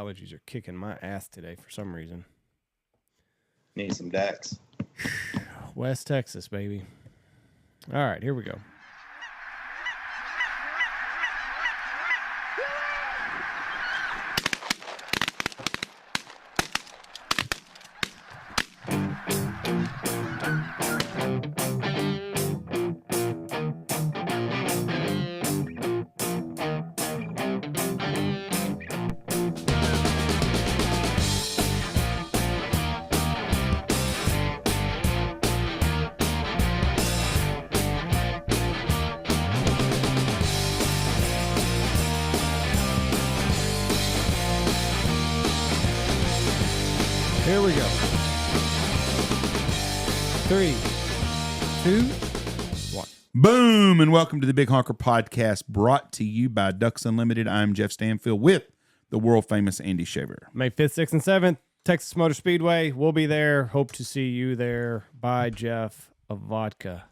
allergies are kicking my ass today for some reason. Need some Dax. West Texas, baby. All right, here we go. Here we go. 3, 2, 1. Boom, and welcome to the Big Honker Podcast, brought to you by Ducks Unlimited. I'm Jeff Stanfield with the world-famous Andy Shaver. May 5th, 6th, and 7th, Texas Motor Speedway. We'll be there. Hope to see you there. Buy Jeff a vodka.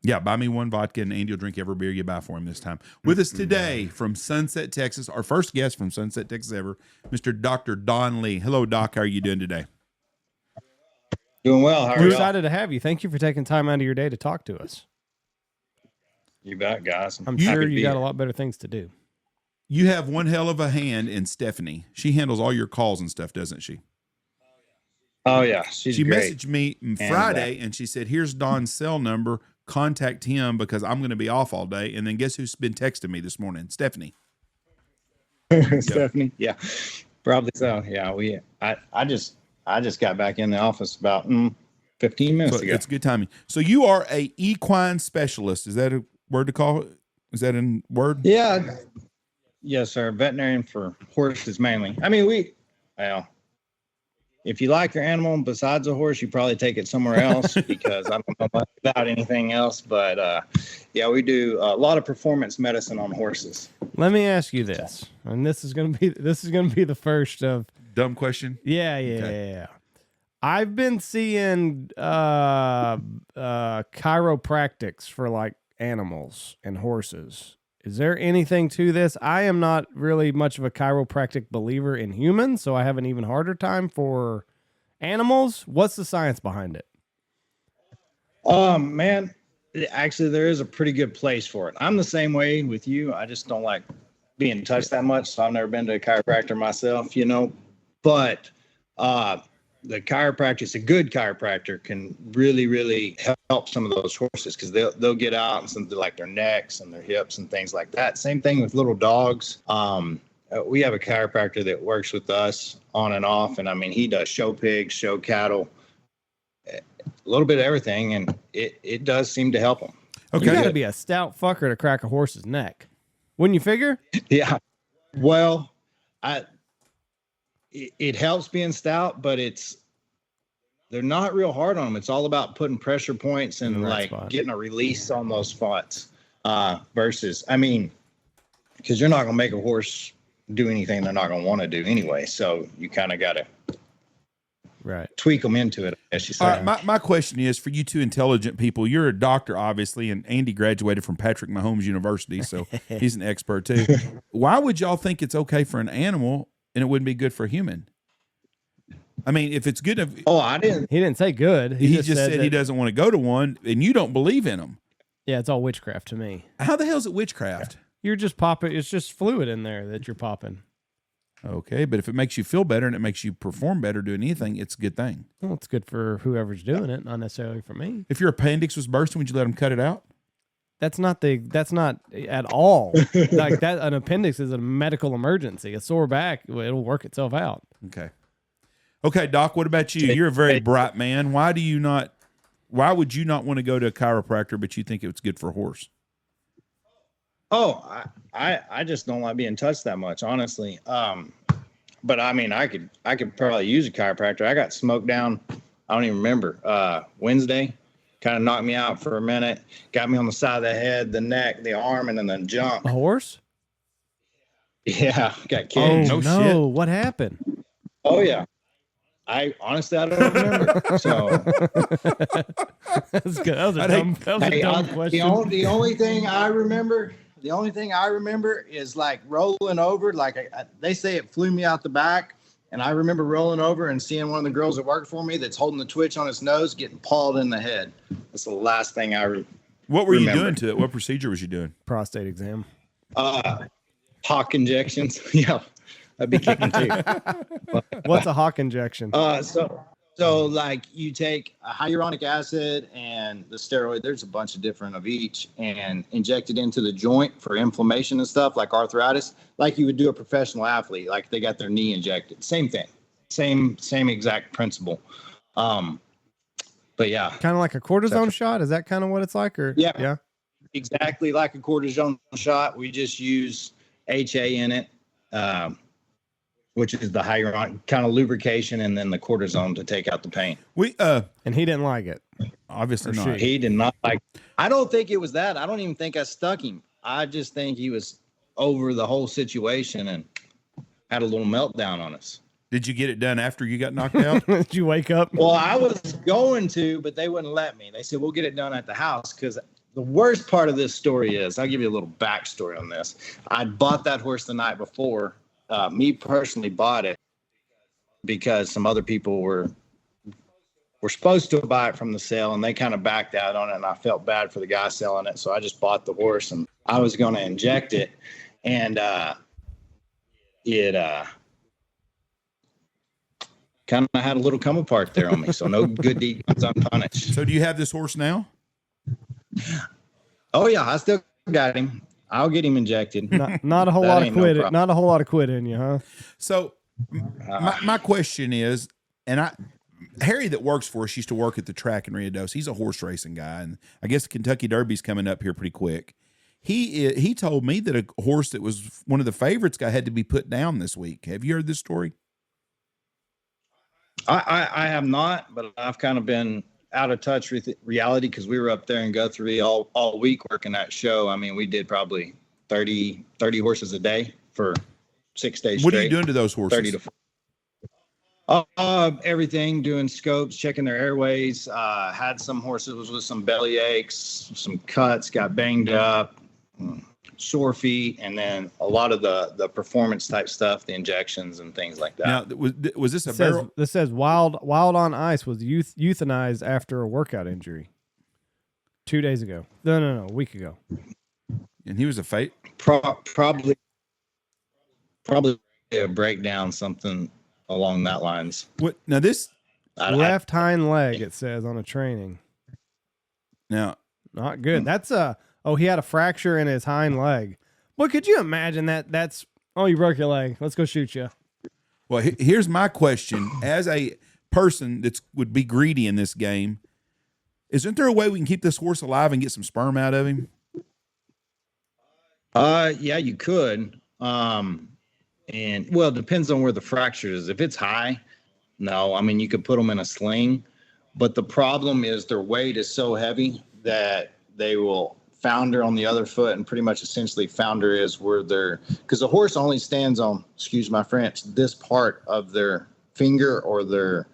Yeah, buy me one vodka, and Andy will drink every beer you buy for him this time. With us today from Sunset, Texas, our first guest from Sunset, Texas ever, Mr. Dr. Don Lee. Hello, Doc. How are you doing today? Doing well. How are We're you? excited to have you. Thank you for taking time out of your day to talk to us. You bet, guys. I'm sure you got a lot better things to do. You have one hell of a hand in Stephanie. She handles all your calls and stuff, doesn't she? Oh, yeah. She great. Messaged me Friday, and she said, here's Don's cell number. Contact him because I'm going to be off all day. And then guess who's been texting me this morning? Stephanie. Stephanie? Yeah, probably so. Yeah, I just got back in the office about 15 minutes ago. It's good timing. So you are a equine specialist. Is that a word to call it? Is that a word? Yeah. Yes, sir. Veterinarian for horses mainly. I mean, if you like your animal besides a horse, you probably take it somewhere else because I don't know much about anything else. But yeah, we do a lot of performance medicine on horses. Let me ask you this, and this is gonna be the first of Dumb question. Yeah. I've been seeing chiropractics for like animals and horses. Is there anything to this? I am not really much of a chiropractic believer in humans, so I have an even harder time for animals. What's the science behind it? Man, actually, there is a pretty good place for it. I'm the same way with you. I just don't like being touched that much, so I've never been to a chiropractor myself, But the chiropractor, a good chiropractor, can really, really help some of those horses because they'll get out and something like their necks and their hips and things like that. Same thing with little dogs. We have a chiropractor that works with us on and off, and I mean he does show pigs, show cattle, a little bit of everything, and it does seem to help them. Okay, you got to be a stout fucker to crack a horse's neck, wouldn't you figure? Yeah. Well, it helps being stout, but they're not real hard on them. It's all about putting pressure points and getting a release on those spots versus, I mean, because you're not going to make a horse do anything they're not going to want to do anyway. So you kind of got to tweak them into it, as you say. All right, my question is for you two intelligent people. You're a doctor, obviously, and Andy graduated from Patrick Mahomes University, so he's an expert too. Why would y'all think it's okay for an animal and it wouldn't be good for a human? I mean, if it's good. He didn't say good. He just said he doesn't want to go to one, and you don't believe in them. Yeah, it's all witchcraft to me. How the hell is it witchcraft? You're just popping. It's just fluid in there that you're popping. Okay, but if it makes you feel better and it makes you perform better doing anything, it's a good thing. Well, it's good for whoever's doing it, not necessarily for me. If your appendix was bursting, would you let them cut it out? That's not at all like that. An appendix is a medical emergency. A sore back, it'll work itself out. Okay, Doc, what about you? You're a very bright man. Why would you not want to go to a chiropractor, but you think it's good for a horse? Oh, I just don't like being touched that much, honestly. But I mean, I could probably use a chiropractor. I got smoked down. I don't even remember. Wednesday, kind of knocked me out for a minute. Got me on the side of the head, the neck, the arm, and then jumped. A horse? Yeah, got kicked. Oh no! What happened? Oh yeah. I don't remember. So that's good. That was a dumb question. The only thing I remember The only thing I remember is like rolling over. Like they say it flew me out the back. And I remember rolling over and seeing one of the girls that worked for me that's holding the twitch on his nose, getting pawed in the head. That's the last thing I remember. What were you doing to it? What procedure was you doing? Prostate exam. Hawk injections. Yeah, I'd be kicking too. What's a hawk injection? So like you take a hyaluronic acid and the steroid, there's a bunch of different of each, and inject it into the joint for inflammation and stuff like arthritis, like you would do a professional athlete, like they got their knee injected. Same thing, same exact principle. But yeah. Kind of like a cortisone shot? Is that kind of what it's like? Or yeah. Exactly like a cortisone shot. We just use HA in it. Which is the hyaluronic kind of lubrication, and then the cortisone to take out the pain. And he didn't like it. Obviously not. He did not like it. I don't think it was that. I don't even think I stuck him. I just think he was over the whole situation and had a little meltdown on us. Did you get it done after you got knocked out? Did you wake up? Well, I was going to, but they wouldn't let me. They said, we'll get it done at the house, because the worst part of this story is, I'll give you a little backstory on this. I bought that horse the night before. Me personally bought it because some other people were supposed to buy it from the sale, and they kind of backed out on it, and I felt bad for the guy selling it. So I just bought the horse, and I was going to inject it, and it kind of had a little come apart there on me. So no good deed goes unpunished. So do you have this horse now? Oh yeah, I still got him. I'll get him injected. Not a whole lot of quit. Not a whole lot of quit in you, huh? So my question is, and Harry that works for us used to work at the track in Rio. He's a horse racing guy, and I guess the Kentucky Derby's coming up here pretty quick. He told me that a horse that was one of the favorites had to be put down this week. Have you heard this story? I have not, but I've kind of been out of touch with reality, because we were up there in Guthrie all week working that show. I mean, we did probably 30 horses a day for 6 days What straight. are you doing to those horses? 30 to everything, doing scopes, checking their airways. Had some horses with some belly aches, some cuts, got banged up, sore feet, and then a lot of the performance type stuff, the injections and things like that. Now, was this a barrel? This says Wild on Ice was euthanized after a workout injury 2 days ago. No, a week ago. And he was a fate? Probably a breakdown, something along that lines. What now? This left hind leg, it says on a training. Now, not good. That's he had a fracture in his hind leg. Well, could you imagine that? That's you broke your leg. Let's go shoot you. Well, here's my question: as a person that would be greedy in this game, isn't there a way we can keep this horse alive and get some sperm out of him? Yeah, you could. And well, it depends on where the fracture is. If it's high, no. I mean, you could put them in a sling, but the problem is their weight is so heavy that they will founder on the other foot, and pretty much essentially founder is where because the horse only stands on, excuse my French, this part of their finger or their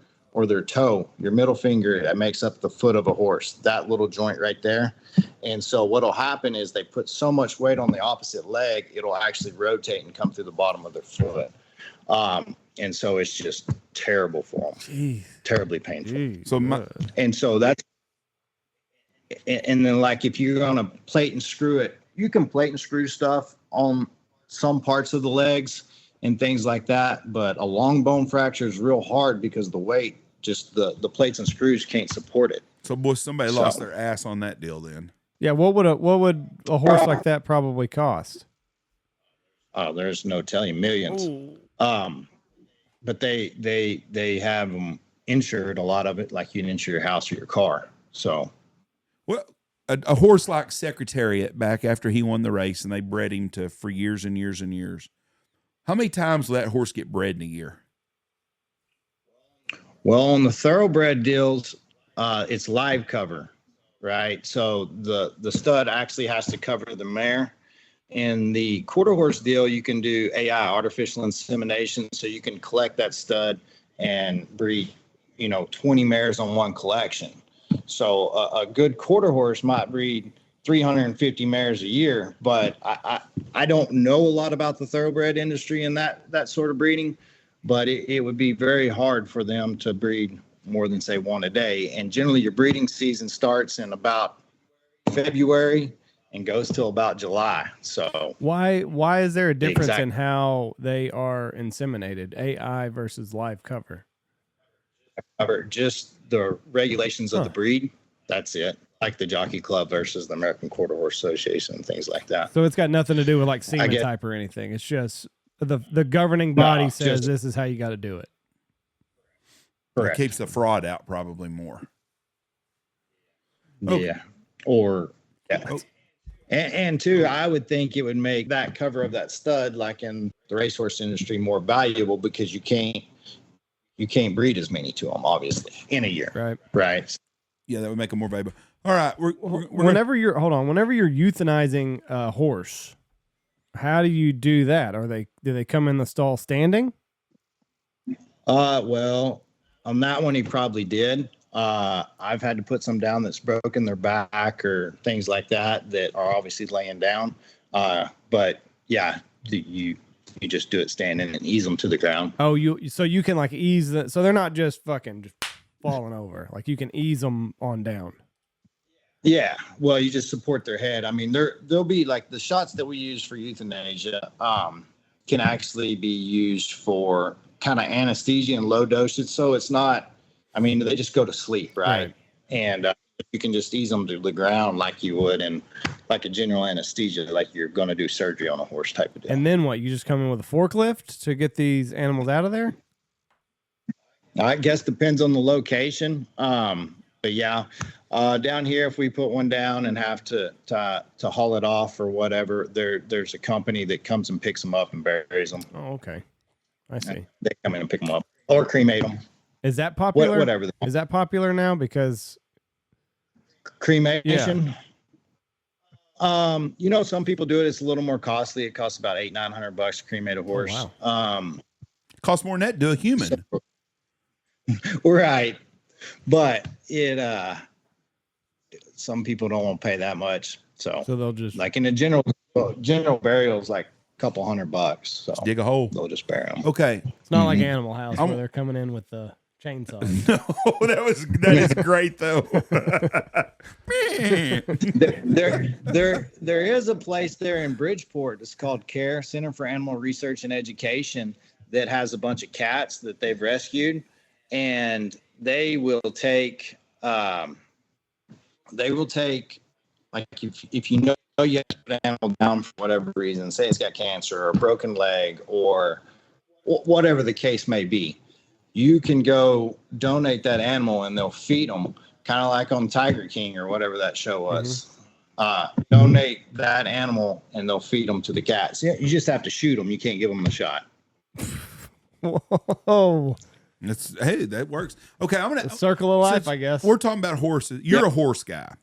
toe, your middle finger, that makes up the foot of a horse, that little joint right there. And so what'll happen is they put so much weight on the opposite leg, it'll actually rotate and come through the bottom of their foot. And so it's just terrible for them. Jeez. Terribly painful. Jeez. And so that's, and then like if you're going to plate and screw it, you can plate and screw stuff on some parts of the legs and things like that. But a long bone fracture is real hard because the weight, just the plates and screws can't support it. So, boy, somebody lost their ass on that deal then. Yeah, what would a horse like that probably cost? Oh, there's no telling, millions. Ooh. But they have them insured, a lot of it, like you can insure your house or your car. So, well, a horse like Secretariat back after he won the race and they bred him for years and years and years. How many times will that horse get bred in a year? Well, on the thoroughbred deals, it's live cover, right? So the stud actually has to cover the mare. In the quarter horse deal, you can do AI, artificial insemination, so you can collect that stud and breed, 20 mares on one collection. So a good quarter horse might breed 350 mares a year, but I don't know a lot about the thoroughbred industry and that sort of breeding, but it would be very hard for them to breed more than say one a day. And generally your breeding season starts in about February and goes till about July. So why is there a difference in how they are inseminated, AI versus live cover? Just the regulations of the breed. That's it. Like the Jockey Club versus the American Quarter Horse Association and things like that. So it's got nothing to do with like semen type or anything. It's just the governing body says this is how you got to do it. Correct. It keeps the fraud out probably more. Yeah. Or and two, I would think it would make that cover of that stud, like in the racehorse industry, more valuable because you can't breed as many to them, obviously, in a year. Right. Yeah, that would make them more valuable. All right. Whenever you're euthanizing a horse, how do you do that? Do they come in the stall standing? Well, on that one, he probably did. I've had to put some down that's broken their back or things like that are obviously laying down. But yeah, you just do it standing and ease them to the ground. Oh, so you can like ease so they're not just fucking just falling over. Like you can ease them on down. Yeah. Well, you just support their head. I mean, there'll be like the shots that we use for euthanasia, can actually be used for kind of anesthesia and low dosage. So it's not, I mean, they just go to sleep. Right. And you can just ease them to the ground like you would in like a general anesthesia, like you're going to do surgery on a horse type of deal. And then what? You just come in with a forklift to get these animals out of there? I guess depends on the location. But yeah, down here, if we put one down and have to haul it off or whatever, there's a company that comes and picks them up and buries them. Oh, okay. I see. They come in and pick them up or cremate them. Is that popular? Whatever. Is that popular now? Because cremation. Yeah. Some people do it. It's a little more costly. It costs about $800-900 to cremate a horse. Oh, wow. It costs more than that to do a human. Right. But some people don't want to pay that much. So they'll just like in a general burial is like a couple $100. So just dig a hole. They'll just bury them. Okay. It's not like Animal House where they're coming in with the chainsaw. No, that is great though. there is a place there in Bridgeport. It's called CARE, Center for Animal Research and Education, that has a bunch of cats that they've rescued, and they will take like if you know you have to put an animal down for whatever reason, say it's got cancer or a broken leg or whatever the case may be, you can go donate that animal and they'll feed them, kind of like on Tiger King or whatever that show was. Donate that animal and they'll feed them to the cats. Yeah, you just have to shoot them. You can't give them a shot. Whoa. Hey, that works. Okay, I'm gonna circle of life, I guess. We're talking about horses. You're a horse guy.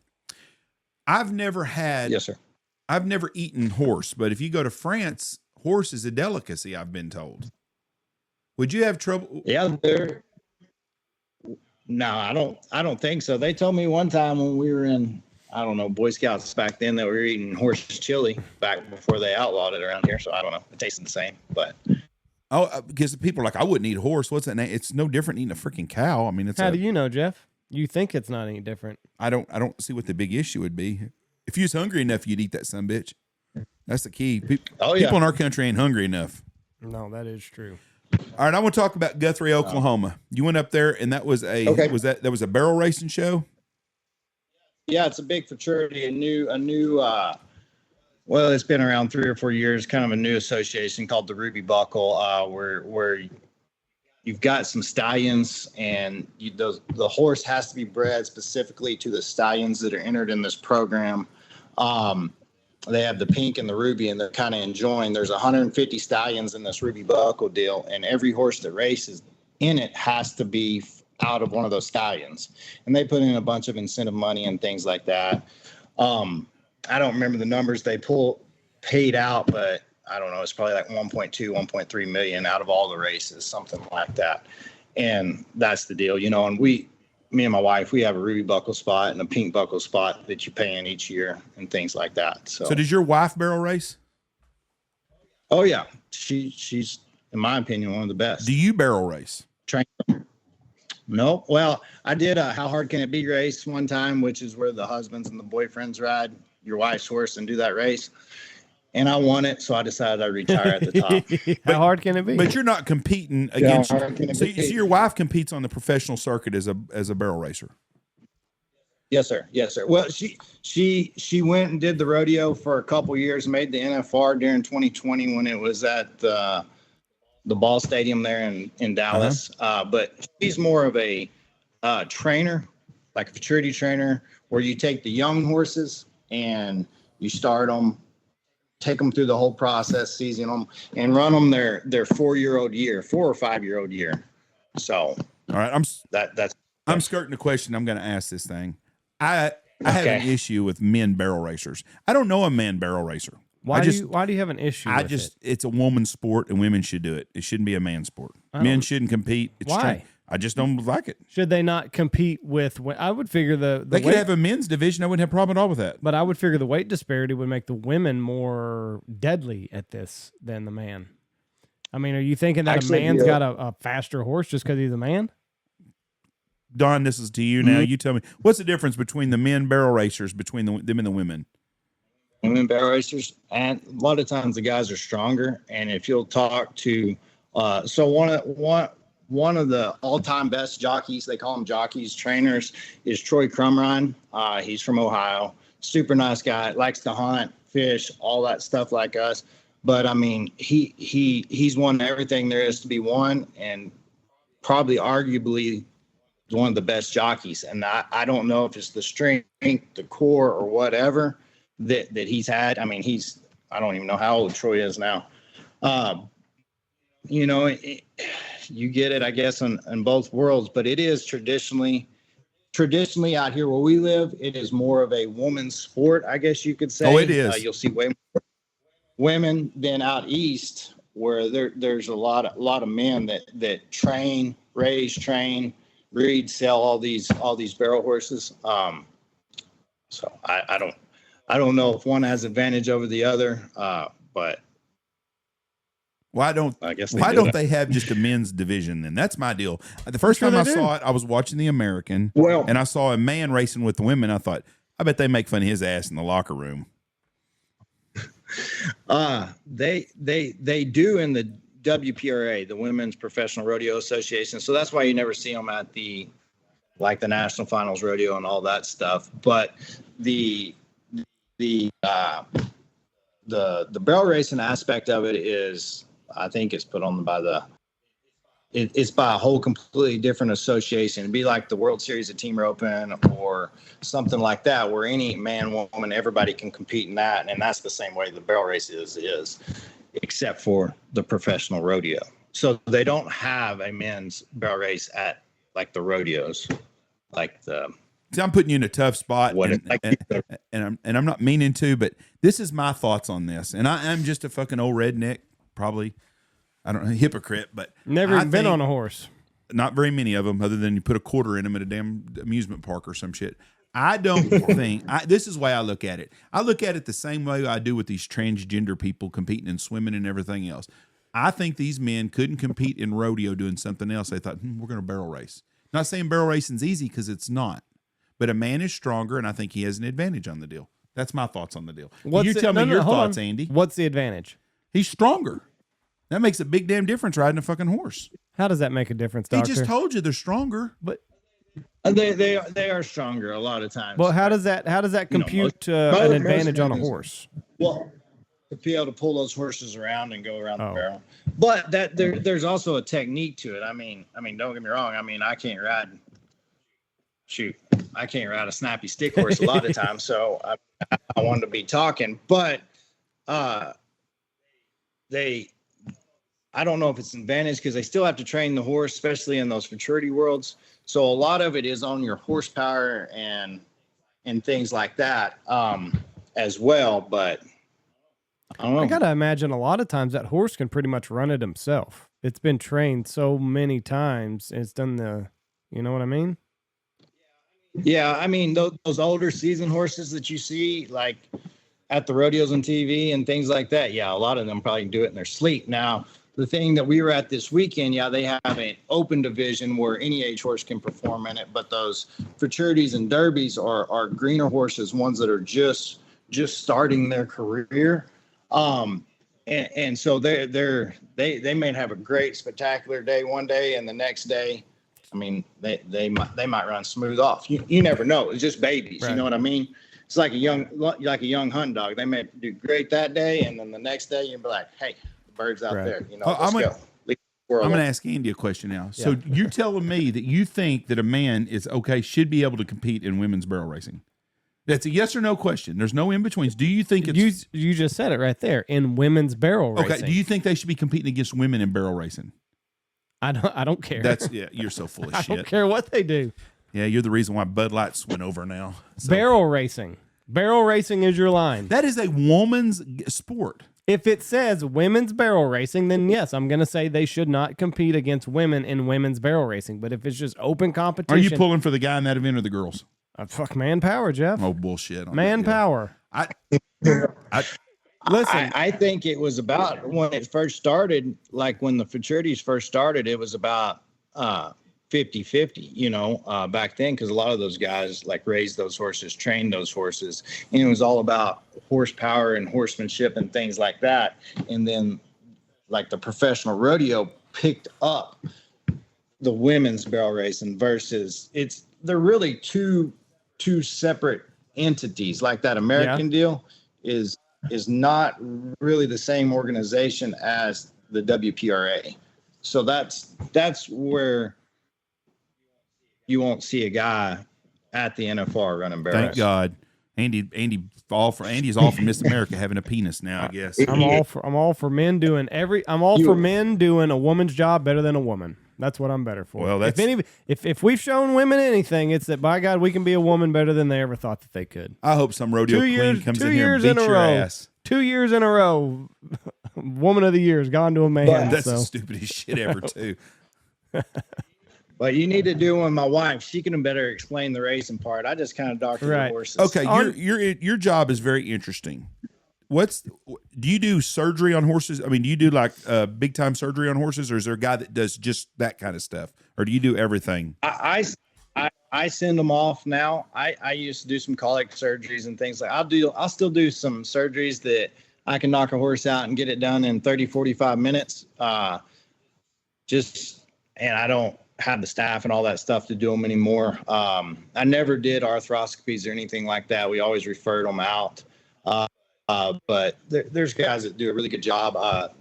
I've never had. Yes, sir. I've never eaten horse, but if you go to France, horse is a delicacy, I've been told. Would you have trouble? Yeah, no, I don't think so. They told me one time when we were in, I don't know, Boy Scouts back then, that we were eating horse chili back before they outlawed it around here. So I don't know. It tasted the same, but. Oh, because people are like, I wouldn't eat horse. What's that name? It's no different than eating a freaking cow. I mean, it's. How do you know, Jeff? You think it's not any different? I don't see what the big issue would be. If you was hungry enough, you'd eat that son bitch. That's the key. People in our country ain't hungry enough. No, that is true. All right, I want to talk about Guthrie, Oklahoma. You went up there, and that was that was a barrel racing show. Yeah, it's a big fraternity, a new. Well, it's been around 3 or 4 years. Kind of a new association called the Ruby Buckle, where you've got some stallions, and the horse has to be bred specifically to the stallions that are entered in this program. They have the pink and the ruby, and they're kind of enjoying. There's 150 stallions in this Ruby Buckle deal, and every horse that races in it has to be out of one of those stallions. And they put in a bunch of incentive money and things like that. I don't remember the numbers they paid out, but I don't know. It's probably like 1.2, 1.3 million out of all the races, something like that. And that's the deal, and me and my wife, we have a ruby buckle spot and a pink buckle spot that you pay in each year and things like that. So does your wife barrel race? Oh yeah, she's in my opinion one of the best. Do you barrel race? No. Well, I did a How Hard Can It Be race one time, which is where the husbands and the boyfriends ride your wife's horse and do that race. And I won it, so I decided I'd retire at the top. How hard can it be? But you're not competing against. How hard can it So be? your wife competes on the professional circuit as a barrel racer. Yes, sir. Yes, sir. Well, she went and did the rodeo for a couple years, made the NFR during 2020 when it was at the ball stadium there in Dallas. But she's more of a trainer, like a futurity trainer, where you take the young horses and you start them, take them through the whole process, season them, and run them their 4 or 5 year old year. So, All right, I'm that's skirting the question. I'm going to ask this thing. I have an issue with men barrel racers. I don't know a man barrel racer. Why do you have an issue with it? It's a woman's sport and women should do it. It shouldn't be a man's sport. Men shouldn't compete. Why? I just don't like it. Should they not compete with? I would figure they could have a men's division. I wouldn't have a problem at all with that. But I would figure the weight disparity would make the women more deadly at this than the man. I mean, are you thinking that Actually, a man's got a faster horse just because he's a man? Don, this is to you now. You tell me, what's the difference between the men barrel racers, between them and the women? Women barrel racers, and a lot of times the guys are stronger. And if you'll talk to, so one of the all-time best jockeys, they call them jockeys, trainers, is Troy Crumrine. He's from Ohio, super nice guy, likes to hunt, fish, all that stuff like us. But I mean, he's won everything there is to be won, and probably arguably one of the best jockeys. And I don't know if it's the strength, the core, or whatever that he's had. I mean, I don't even know how old Troy is now. You get it, I guess, in both worlds, but it is traditionally out here where we live, it is more of a woman's sport, I guess you could say. Oh, it is. You'll see way more women than out east, where there's a lot of men that train, raise, breed, sell all these barrel horses. So I don't know if one has advantage over the other, but why don't they have just a men's division then? That's my deal. The first time I saw it, I was watching the American, and I saw a man racing with the women. I thought, I bet they make fun of his ass in the locker room. They do in the WPRA, the Women's Professional Rodeo Association. So that's why you never see them at the National Finals Rodeo and all that stuff. But the barrel racing aspect of it is, I think it's put on it's by a whole completely different association. It'd be like the World Series of Team Roping or something like that, where any man, woman, everybody can compete in that. And that's the same way the barrel race is, except for the professional rodeo. So they don't have a men's barrel race at like the rodeos, like the. See, I'm putting you in a tough spot, and I'm not meaning to, but this is my thoughts on this. And I'm just a fucking old redneck, probably, I don't know, hypocrite, but never even been on a horse. Not very many of them, other than you put a quarter in them at a damn amusement park or some shit. I don't think this is the way I look at it. I look at it the same way I do with these transgender people competing in swimming and everything else. I think these men couldn't compete in rodeo doing something else. They thought, we're going to barrel race. Not saying barrel racing's easy, because it's not. But a man is stronger, and I think he has an advantage on the deal. That's my thoughts on the deal. You tell me your thoughts, Andy. What's the advantage? He's stronger. That makes a big damn difference riding a fucking horse. How does that make a difference, Doctor? He just told you they're stronger. But they are stronger a lot of times. Well, how does that compute an advantage on a horse? Well, to be able to pull those horses around and go around the barrel. But there's also a technique to it. I mean, don't get me wrong. I mean, I can't ride a snappy stick horse a lot of times. So I wanted to be talking, but I don't know if it's an advantage, because they still have to train the horse, especially in those futurity worlds. So a lot of it is on your horsepower and things like that as well. But I don't know. I got to imagine a lot of times that horse can pretty much run it himself. It's been trained so many times. And it's done you know what I mean? Yeah, I mean those older seasoned horses that you see like at the rodeos on TV and things like that. Yeah, a lot of them probably do it in their sleep. Now, the thing that we were at this weekend, yeah, they have an open division where any age horse can perform in it, but those futurities and derbies are greener horses, ones that are just starting their career. And so they may have a great spectacular day one day, and the next day, I mean, they might run smooth off. You never know. It's just babies. Right. You know what I mean? It's like a young hunting dog. They may do great that day, and then the next day you'll be like, hey, the bird's out there. You know, let's go. I'm going to ask Andy a question now. Yeah. So you're telling me that you think that a man should be able to compete in women's barrel racing? That's a yes or no question. There's no in-betweens. Do you think it's... You just said it right there, in women's barrel racing. Okay, do you think they should be competing against women in barrel racing? I don't care. You're so full of shit. I don't care what they do. Yeah, you're the reason why Bud Light's went over now. So. Barrel racing. Barrel racing is your line. That is a woman's sport. If it says women's barrel racing, then yes, I'm going to say they should not compete against women in women's barrel racing. But if it's just open competition... Are you pulling for the guy in that event or the girls? Fuck manpower, Jeff. Oh, bullshit. Manpower. Listen, I think it was about when it first started, like when the futurities first started, it was about 50-50, back then, because a lot of those guys like raised those horses, trained those horses, and it was all about horsepower and horsemanship and things like that. And then like the professional rodeo picked up the women's barrel racing versus they're really two separate entities. Like that American deal is not really the same organization as the WPRA. So that's where you won't see a guy at the NFR running barrel. Thank God. Andy's all for Miss America having a penis now, I guess. I'm all for men doing for men doing a woman's job better than a woman. That's what I'm better for. Well, if we've shown women anything, it's that by God we can be a woman better than they ever thought that they could. I hope some rodeo queen comes in here and beats your ass. 2 years in a row, Woman of the Year has gone to a man. But that's the stupidest shit ever, too. But you need to do one. My wife, she can better explain the racing part. I just kind of doctor the horses. Okay, your job is very interesting. Do you do surgery on horses? I mean, do you do like big time surgery on horses, or is there a guy that does just that kind of stuff, or do you do everything? I send them off now. I used to do some colic surgeries and things like I'll still do some surgeries that I can knock a horse out and get it done in 30, 45 minutes. And I don't have the staff and all that stuff to do them anymore. I never did arthroscopies or anything like that. We always referred them out. But there's guys that do a really good job.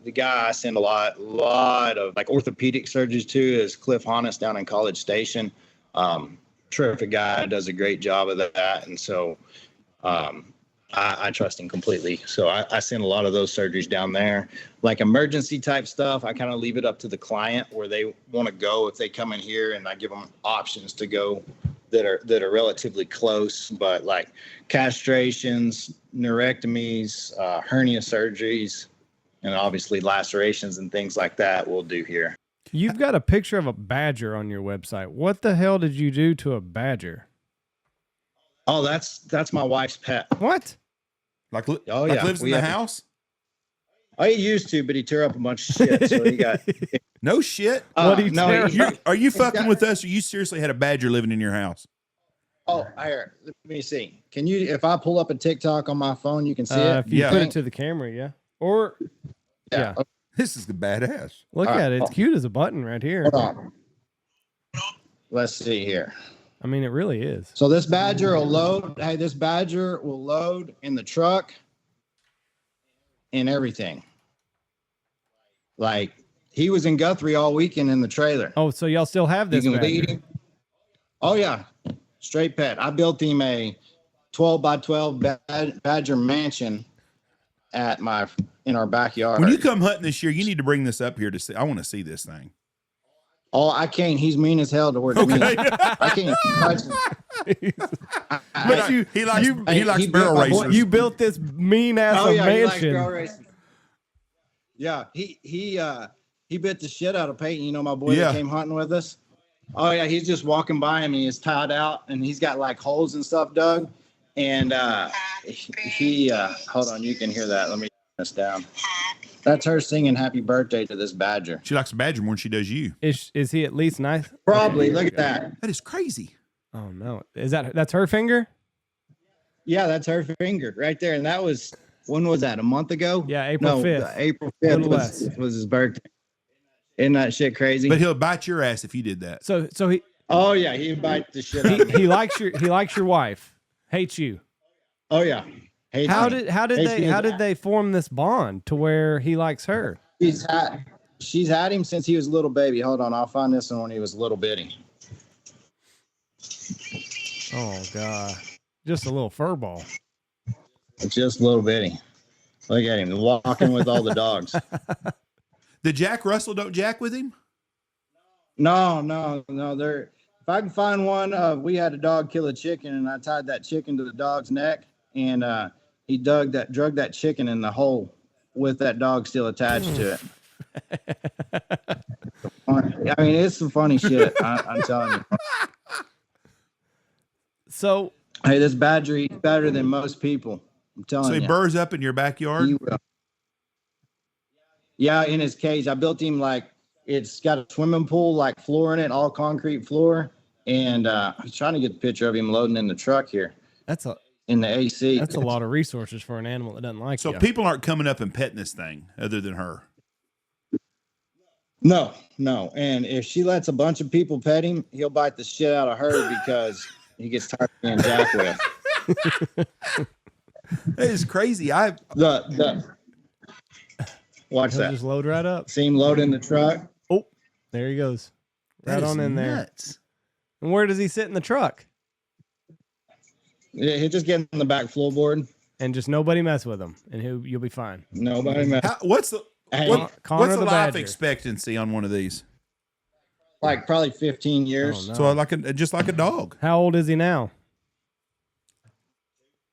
The guy I send a lot of like orthopedic surgeries to is Cliff Honest down in College Station. Terrific guy, does a great job of that. And so I trust him completely. So I send a lot of those surgeries down there. Like emergency type stuff, I kind of leave it up to the client where they want to go. If they come in here, and I give them options to go that are relatively close, but like castrations, neurectomies, hernia surgeries, and obviously lacerations and things like that we'll do here. You've got a picture of a badger on your website. What the hell did you do to a badger? Oh, that's my wife's pet. What? Lives in the house? Oh, he used to, but he tore up a bunch of shit. So he got no shit. What do you no, are you fucking with us, or you seriously had a badger living in your house? Oh, here. Let me see. Can you? If I pull up a TikTok on my phone, you can see it. If you put it to the camera, yeah. Or yeah. This is the badass. Look at it. It's cute as a button right here. Hold on. Let's see here. I mean, it really is. So this badger will load. Hey, this badger will load in the truck and everything. Like he was in Guthrie all weekend in the trailer. Oh, so y'all still have this badger? Oh yeah, straight pet. I built him a 12 by 12 badger mansion in our backyard. When you come hunting this year, you need to bring this up here to see. I want to see this thing. Oh, I can't. He's mean as hell to work with me. I can't touch him. He likes barrel racing. You built this mean ass mansion. He likes barrel racing. Yeah, he bit the shit out of Peyton. You know my boy that came hunting with us. Oh yeah, he's just walking by him and he's tied out and he's got like holes and stuff dug. And he hold on, you can hear that. Let me turn this down. That's her singing happy birthday to this badger. She likes a badger more than she does you. Is he at least nice? Probably. Look at that. That is crazy. Oh no. That's her finger? Yeah, that's her finger right there. And that was, when was that? A month ago? Yeah, April 5th. April 5th was his birthday. Isn't that shit crazy? But he'll bite your ass if you did that. So he Oh yeah, he'd bite the shit out of me. he likes your wife. Hates you. Oh yeah. How did they form this bond to where he likes her? She's had him since he was a little baby. Hold on, I'll find this one when he was a little bitty. Oh god. Just a little fur ball. Just a little bitty. Look at him walking with all the dogs. Did Jack Russell don't jack with him? No. If I can find one, we had a dog kill a chicken, and I tied that chicken to the dog's neck, and he drug that chicken in the hole with that dog still attached to it. I mean, it's some funny shit. I'm telling you. So, hey, this badger eats better than most people. I'm telling you. So he burrs up in your backyard? He will. Yeah, in his cage. I built him like, it's got a swimming pool, like floor in it, all concrete floor. And I was trying to get the picture of him loading in the truck here. In the AC. That's a lot of resources for an animal that doesn't like you. So people aren't coming up and petting this thing other than her. No. And if she lets a bunch of people pet him, he'll bite the shit out of her because he gets tired of being jacked with. That is crazy. Watch He'll that. Just load right up. See him load in the truck. Oh, there he goes. Right on in nuts. there. And where does he sit in the truck? Yeah, he'll just get in the back floorboard. And just nobody mess with him, and you'll be fine. Nobody mess. What's the Connor the life Badger. expectancy on one of these? Like probably 15 years. Oh, no. So just like a dog. How old is he now?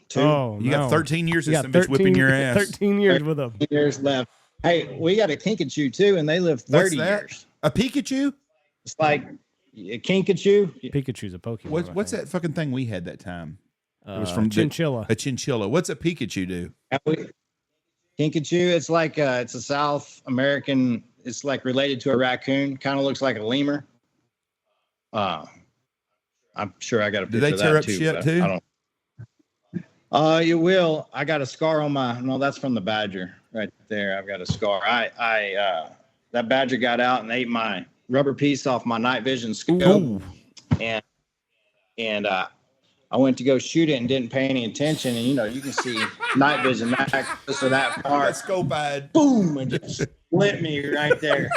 2 Oh, You no. got 13 years You of got some bitch whipping your ass. 13 years with him. years left. Hey, we got a kinkajou too, and they live 30 What's that? years. A Pikachu? It's like a kinkajou. Pikachu's a Pokemon. What's that fucking thing we had that time? It was from Chinchilla. A chinchilla. What's a Pikachu do? Kinkajou, it's like it's a South American. It's like related to a raccoon. Kind of looks like a lemur. I'm sure I got a picture Do they of tear that up too, shit but too? I don't. You will. I got a scar on my. No, that's from the badger right there. I've got a scar. That badger got out and ate my rubber piece off my night vision scope, Ooh. and I went to go shoot it and didn't pay any attention. And you can see night vision back to that part. Let's go bad. Boom, and just split me right there.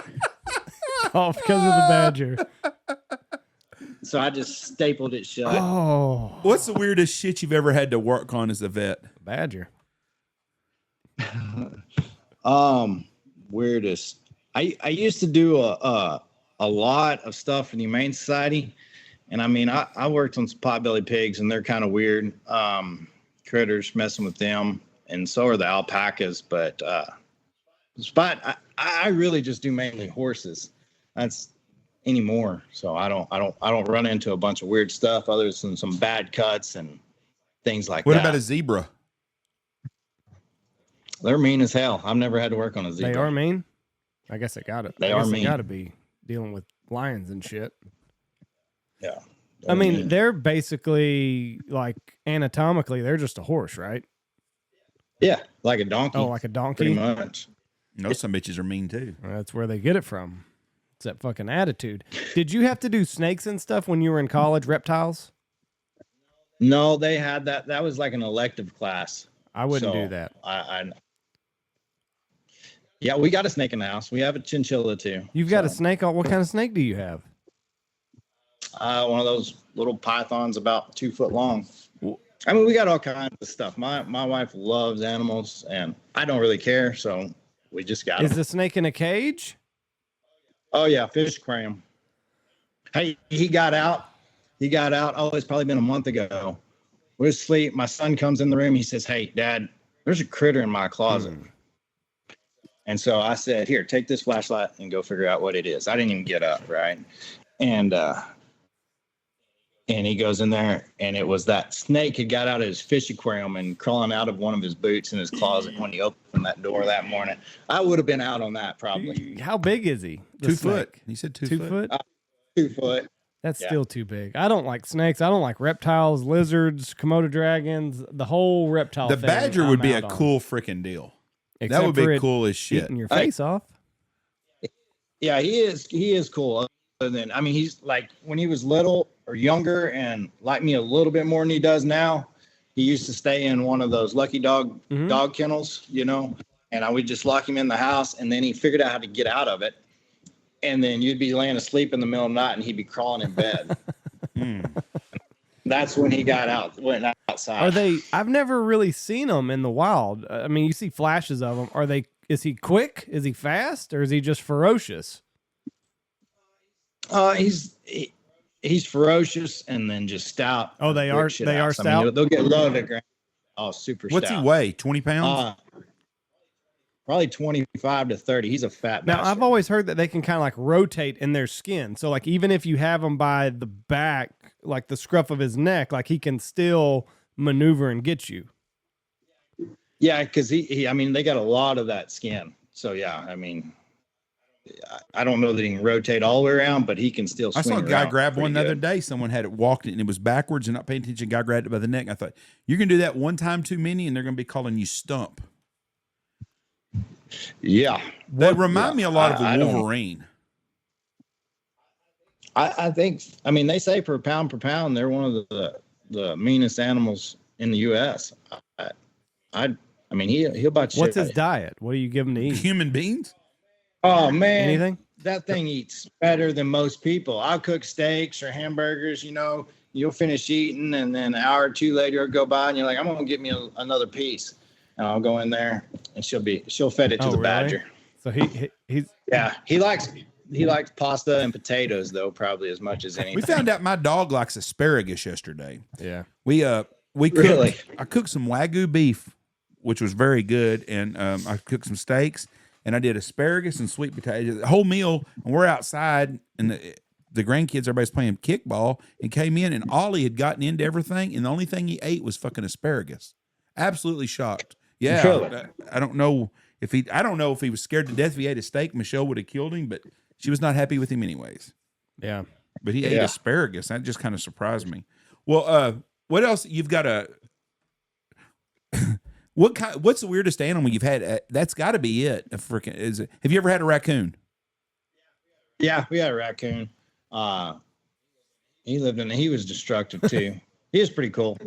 Oh, because of the badger. So I just stapled it shut. Oh, What's the weirdest shit you've ever had to work on as a vet? badger. Weirdest. I used to do a lot of for the Humane Society, and I mean I worked on some potbelly pigs, and they're kind of weird critters, messing with them, and so are the alpacas. But I really just do mainly horses. That's anymore. So I don't run into a bunch of weird stuff other than some bad cuts and things like What that. about a zebra? They're mean as hell. I've never had to work on a zebra. They are mean. I guess they got it. They are mean. Got to be dealing with lions and shit. Yeah. I mean, they're basically like anatomically, they're just a horse, right? Yeah, like a donkey. Oh, like a donkey. Pretty much. No, some bitches are mean too. Well, that's where they get it from. It's that fucking attitude. Did you have to do snakes and stuff when you were in college, reptiles? No, they had that. That was like an elective class. I wouldn't So, do that. Yeah, we got a snake in the house. We have a chinchilla too. You've got a snake. What kind of snake do you have? One of those little pythons about 2 foot long. I mean, we got all kinds of stuff. My wife loves animals, and I don't really care, so we just got Is them. the snake in a cage? Oh yeah, fish aquarium. Hey, he got out. Oh, it's probably been a month ago. We're asleep. My son comes in the room. He says, "Hey, Dad, there's a critter in my closet." And so I said, "Here, take this flashlight and go figure out what it is." I didn't even get up, right? and he goes in there, and it was that snake had got out of his fish aquarium and crawling out of one of his boots in his closet when he opened that door that morning. I would have been out on that probably. How big is he? 2 foot. He said 2 foot. 2 foot. That's still too big. I don't like snakes. I don't like reptiles, lizards, Komodo dragons, the whole reptile The thing. badger would be a on. cool freaking deal. Except That would for be it cool as shit. eating your face off. Yeah, he is cool. Other than, I mean, he's like when he was little or younger and like me a little bit more than he does now. He used to stay in one of those lucky dog kennels, you know, and I would just lock him in the house, and then he figured out how to get out of it. And then you'd be laying asleep in the middle of the night, and he'd be crawling in bed. That's when he went outside. Are they? I've never really seen them in the wild. I mean, you see flashes of them. Are they? Is he quick? Is he fast? Or is he just ferocious? He's ferocious and then just stout. Oh, they are. They are stout. I mean, they'll get low to the ground. Oh, super stout. What's he weigh? 20 pounds? Probably 25 to 30. He's a fat bastard. Now, I've always heard that they can kind of like rotate in their skin. So, like, even if you have him by the back, like the scruff of his neck, like he can still maneuver and get you. Yeah, because he, I mean, they got a lot of that skin. So, yeah, I mean, I don't know that he can rotate all the way around, but he can still swing I saw a guy around grab one the pretty other good. day. Someone had it walked and it was backwards and not paying attention. Guy grabbed it by the neck. I thought, you're going to do that one time too many, and they're going to be calling you Stump. Yeah. They remind me a lot of a Wolverine. I think, I mean, they say per pound, they're one of the meanest animals in the U.S. I mean, he'll bite you. What's his diet? What do you give him to eat? Human beings? Oh, man. Anything? That thing eats better than most people. I'll cook steaks or hamburgers, you know, you'll finish eating, and then an hour or two later it'll go by, and you're like, I'm going to get me another piece. And I'll go in there, and she'll fed it to the badger. So he's yeah, he likes pasta and potatoes though, probably as much as anything. We found out my dog likes asparagus yesterday. Yeah. We cooked, Really? I cooked some Wagyu beef, which was very good, and I cooked some steaks, and I did asparagus and sweet potatoes, the whole meal. And we're outside, and the grandkids, everybody's playing kickball, and came in, and Ollie had gotten into everything, and the only thing he ate was fucking asparagus. Absolutely shocked. Yeah, Really? I don't know if he was scared to death if he ate a steak. Michelle would have killed him, but she was not happy with him anyways. yeah. But he ate asparagus. That just kind of surprised me. Well, what else? You've got what's the weirdest animal you've had? That's got to be it. Have you ever had a raccoon? Yeah, we had a raccoon. He was destructive too. He was pretty cool.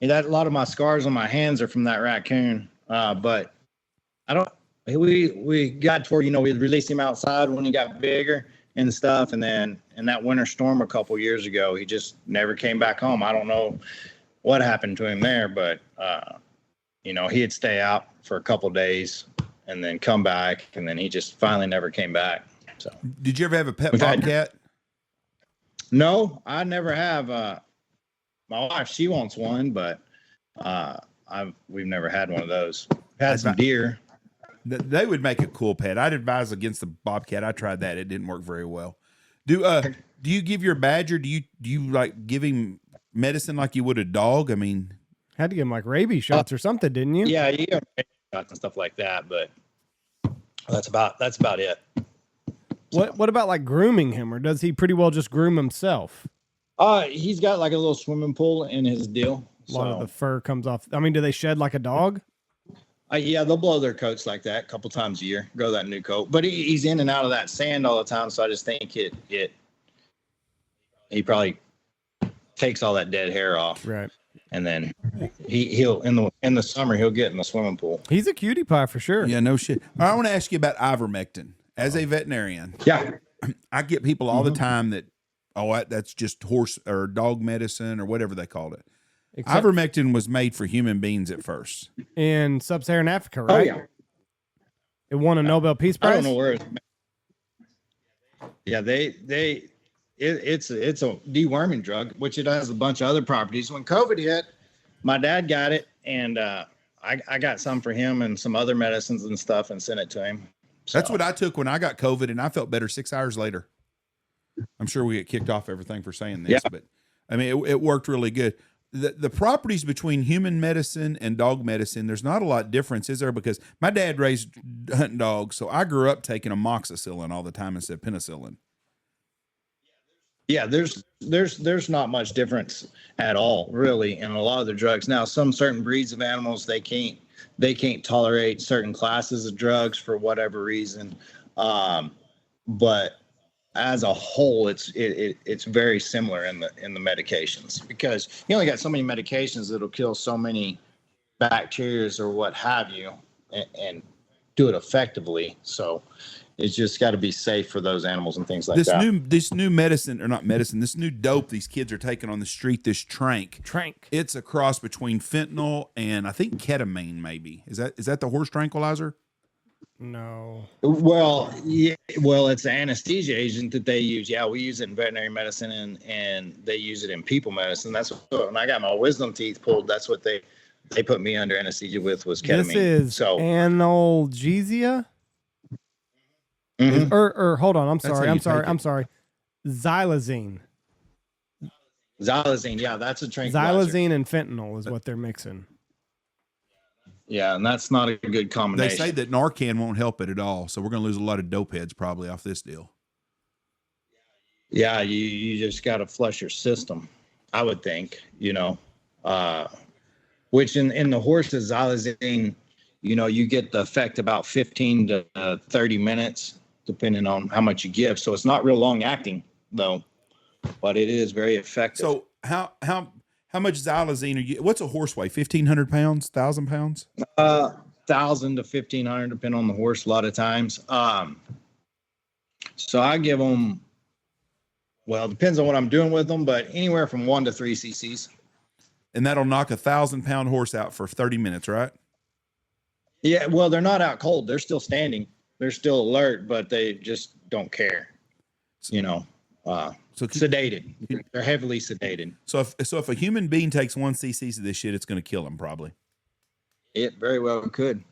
A lot of my scars on my hands are from that raccoon. But we got to where, you know, we'd release him outside when he got bigger and stuff. And then in that winter storm a couple years ago, he just never came back home. I don't know what happened to him there, but, you know, he'd stay out for a couple days and then come back. And then he just finally never came back. So, did you ever have a pet bobcat? No, I never have. My wife, she wants one, but we've never had one of those. Had some deer. They would make a cool pet. I'd advise against the bobcat. I tried that; it didn't work very well. Do you give your badger? Do you like give him medicine like you would a dog? I mean, Had to give him like rabies shots or something, didn't you? Yeah, you got shots and stuff like that, but that's about it. What about like grooming him, or does he pretty well just groom himself? He's got like a little swimming pool in his deal. A lot of the fur comes off. I mean, do they shed like a dog? Yeah, they'll blow their coats like that a couple times a year, grow that new coat. But he's in and out of that sand all the time, so I just think he probably takes all that dead hair off. Right. And then he'll in the summer he'll get in the swimming pool. He's a cutie pie for sure. Yeah, no shit. I want to ask you about ivermectin. As a veterinarian, Yeah. I get people all the time that, that's just horse or dog medicine or whatever they called it. Ivermectin was made for human beings at first. In sub-Saharan Africa, right? Oh yeah. It won a Nobel Peace Prize. I don't know where. Yeah, it's a deworming drug, which it has a bunch of other properties. When COVID hit, my dad got it, and I got some for him and some other medicines and stuff, and sent it to him. So. That's what I took when I got COVID, and I felt better 6 hours later. I'm sure we get kicked off everything for saying this, Yeah. but I mean, it worked really good. The properties between human medicine and dog medicine, there's not a lot of difference, is there? Because my dad raised hunting dogs, so I grew up taking amoxicillin all the time instead of penicillin. Yeah, there's not much difference at all, really, in a lot of the drugs. Now, some certain breeds of animals they can't tolerate certain classes of drugs for whatever reason, but as a whole, it's very similar in the medications, because you only got so many medications that'll kill so many bacteria or what have you, and do it effectively. So it's just got to be safe for those animals and things like This that. this new medicine, or not medicine, this new dope these kids are taking on the street, this trank. It's a cross between fentanyl and I think ketamine, maybe. Is that the horse tranquilizer? No. Well, yeah, well, it's an anesthesia agent that they use. Yeah, we use it in veterinary medicine, and they use it in people medicine. That's what, when I got my wisdom teeth pulled, that's what they put me under anesthesia with, was ketamine. This is analgesia. Mhm. Or hold on, I'm That's sorry. how you take it. I'm sorry. Xylazine. Xylazine, yeah, that's a tranquilizer. Xylazine and fentanyl is what they're mixing. Yeah, and that's not a good They combination. say that Narcan won't help it at all, so we're going to lose a lot of dope heads probably off this deal. Yeah, you just got to flush your system, I would think, which in the horses, xylazine, you get the effect about 15 to 30 minutes, depending on how much you give. So it's not real long acting though, but it is very effective. So how much xylazine are you? What's a horse weigh? 1,500 pounds, 1,000 pounds? 1,000 to 1,500, depending on the horse a lot of times. So I give them, well, it depends on what I'm doing with them, but anywhere from 1 to 3 cc's. And that'll knock 1,000-pound horse out for 30 minutes, right? Yeah, well, they're not out cold. They're still standing. They're still alert, but they just don't care. So Sedated. They're heavily sedated. So if a human being takes 1 cc of this shit, it's going to kill him probably. It very well could.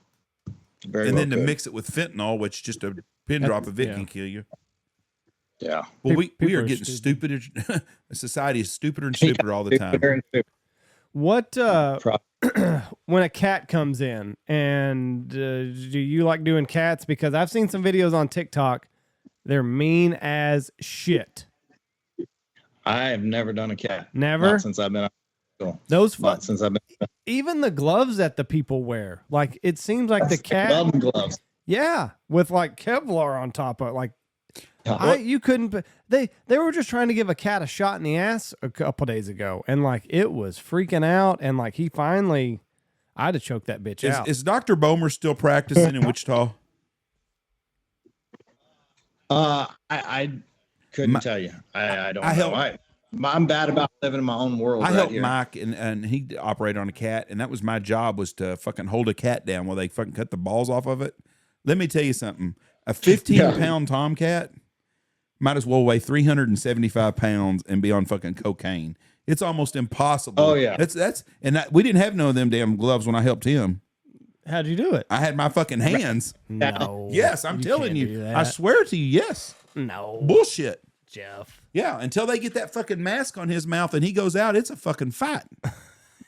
And then to mix it with fentanyl, which just a pin drop of it can kill you. Yeah. Well, we People are are getting stupider. Society is stupider and stupider all the time. What when a cat comes in, and do you like doing cats? Because I've seen some videos on TikTok. They're mean as shit. I have never done a cat. Never? Not since I've been Those since I've been even the gloves that the people wear. Like, it seems like the cat glove and gloves. Yeah, with like Kevlar on top of it. Like, you couldn't. They were just trying to give a cat a shot in the ass a couple days ago, and like it was freaking out, and like he finally, I had to choke that bitch out. Is Dr. Bomer still practicing in Wichita? I couldn't tell you. I don't know. I'm bad about living in my own world. I right helped here. Mike, and he operated on a cat, and that was my job, was to fucking hold a cat down while they fucking cut the balls off of it. Let me tell you something. A 15-pound tomcat might as well weigh 375 pounds and be on fucking cocaine. It's almost impossible. Oh yeah. We didn't have none of them damn gloves when I helped him. How'd you do it? I had my fucking hands. No. Yes, I'm telling can't you. do that. I swear to you, yes. No. Bullshit. Jeff. Yeah, until they get that fucking mask on his mouth and he goes out, it's a fucking fight.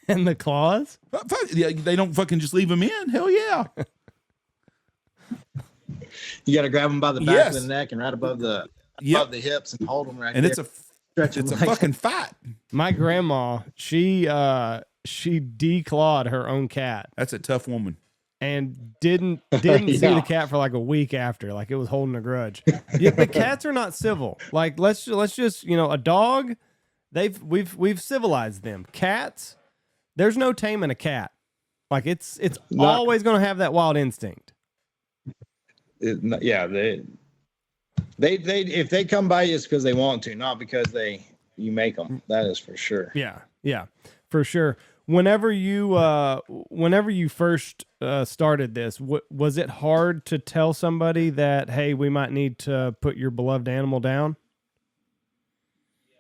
And the claws? Yeah, they don't fucking just leave him in. Hell yeah. You got to grab them by the back of the neck and right above the hips and hold them right and there. It's a fucking fight. My grandma, she declawed her own cat That's a tough woman. and didn't see the cat for like a week after, like it was holding a grudge. Yeah, the cats are not civil. Like let's just a dog, we've civilized them. Cats, there's no taming a cat. Like it's always going to have that wild instinct. Yeah, they if they come by you, it's because they want to, not because you make them. That is for sure. Yeah, for sure. Whenever you first started this, was it hard to tell somebody that, hey, we might need to put your beloved animal down?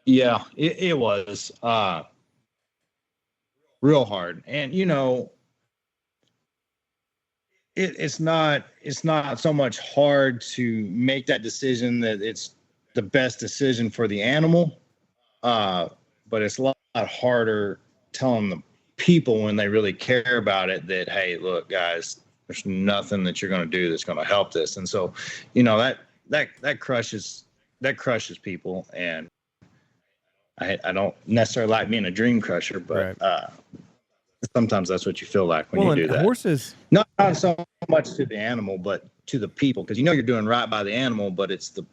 Yeah, it was real hard, and it's not so much hard to make that decision that it's the best decision for the animal. But it's a lot harder telling the people when they really care about it that, hey, look, guys, there's nothing that you're going to do that's going to help this. And so, that crushes people. And I don't necessarily like being a dream crusher, but sometimes that's what you feel like when you do that. Horses, not so much to the animal, but to the people, because you're doing right by the animal, but it's the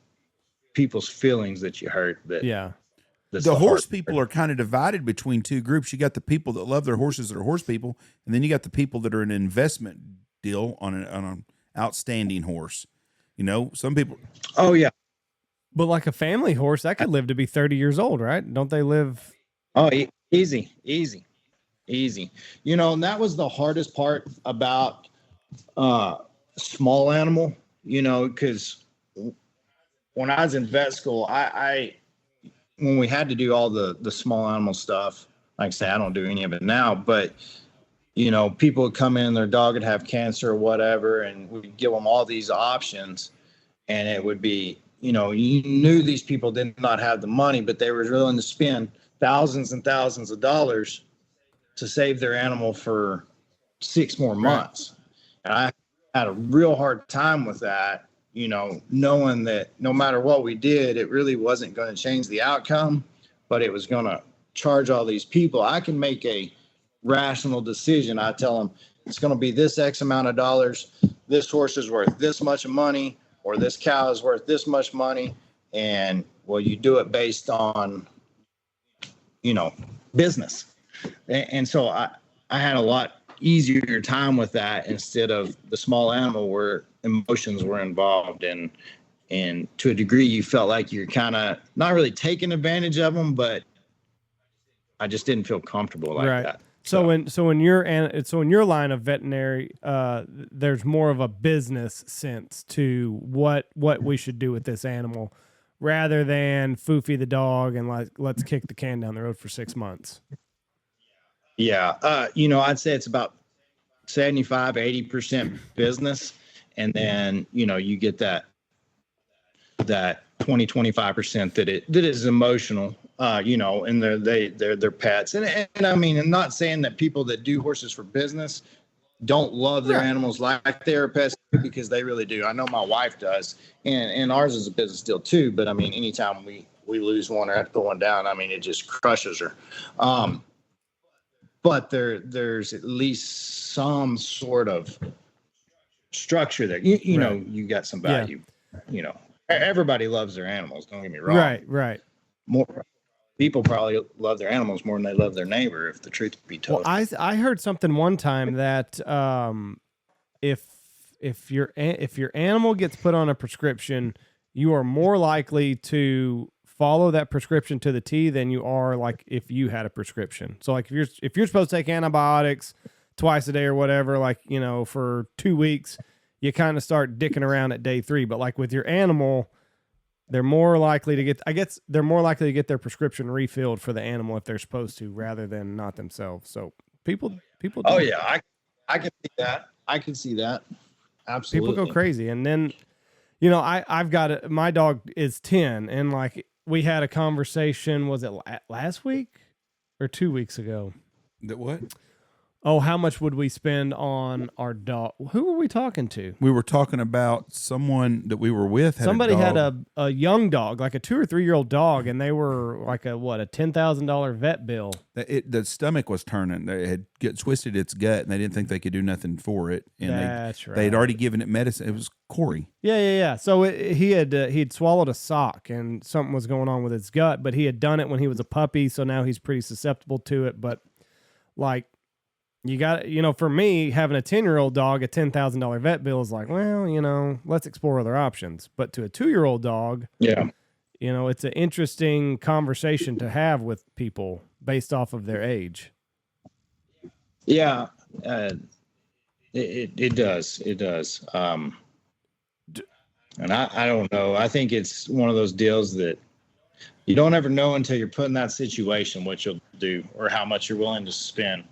people's feelings that you hurt. The horse people are kind of divided between two groups. You got the people that love their horses that are horse people, and then you got the people that are an investment deal on an outstanding horse. Some people. Oh yeah, but like a family horse, that could live to be 30 years old, right? Don't they live? Oh, easy. And that was the hardest part about small animal. Because when I was in vet school, I when we had to do all the small animal stuff, like I say, I don't do any of it now, but people would come in, their dog would have cancer or whatever, and we'd give them all these options, and it would be, you knew these people did not have the money, but they were willing to spend thousands and thousands of dollars to save their animal for 6 more months. And I had a real hard time with that, knowing that no matter what we did, it really wasn't going to change the outcome, but it was going to charge all these people. I can make a rational decision. I tell them it's going to be this X amount of dollars. This horse is worth this much money, or this cow is worth this much money. And you do it based on, business. And so I had a lot easier time with that instead of the small animal where emotions were involved, and to a degree you felt like you're kind of not really taking advantage of them, but I just didn't feel comfortable like that. So in your line of veterinary, there's more of a business sense to what we should do with this animal, rather than foofy the dog and let's kick the can down the road for 6 months. Yeah. I'd say it's about 75-80% business. And then, you get that 20-25% that is emotional, and they're pets. And I mean, I'm not saying that people that do horses for business don't love their animals like they're pets, because they really do. I know my wife does, and ours is a business deal too. But I mean, anytime we lose one or have to put one down, I mean, it just crushes her. But there's at least some sort of structure there. You got some value. Everybody loves their animals. Don't get me wrong. Right. More people probably love their animals more than they love their neighbor, if the truth be told. Well, I heard something one time that if your animal gets put on a prescription, you are more likely to follow that prescription to the T than you are like if you had a prescription. So like if you're supposed to take antibiotics twice a day or whatever, for 2 weeks, you kind of start dicking around at day 3. But like with your animal, they're more likely to get their prescription refilled for the animal if they're supposed to, rather than not themselves. So people. Oh yeah, I can see that. I can see that. Absolutely. People go crazy, and then I've got my dog is 10, and like we had a conversation. Was it last week or 2 weeks ago? That what? Oh, how much would we spend on our dog? Who were we talking to? We were talking about someone that we were with. Somebody had a young dog, like a 2 or 3 year old dog, and they were like a $10,000 vet bill. The stomach was turning. They had twisted its gut, and they didn't think they could do nothing for it. And that's right. They'd already given it medicine. It was Corey. Yeah. So he'd swallowed a sock, and something was going on with his gut, but he had done it when he was a puppy, so now he's pretty susceptible to it. But like, you got, for me, having a 10-year-old dog, a $10,000 vet bill is like, well, let's explore other options. But to a 2-year-old dog, it's an interesting conversation to have with people based off of their age. Yeah, it does. It does. And I don't know. I think it's one of those deals that you don't ever know until you're put in that situation what you'll do or how much you're willing to spend.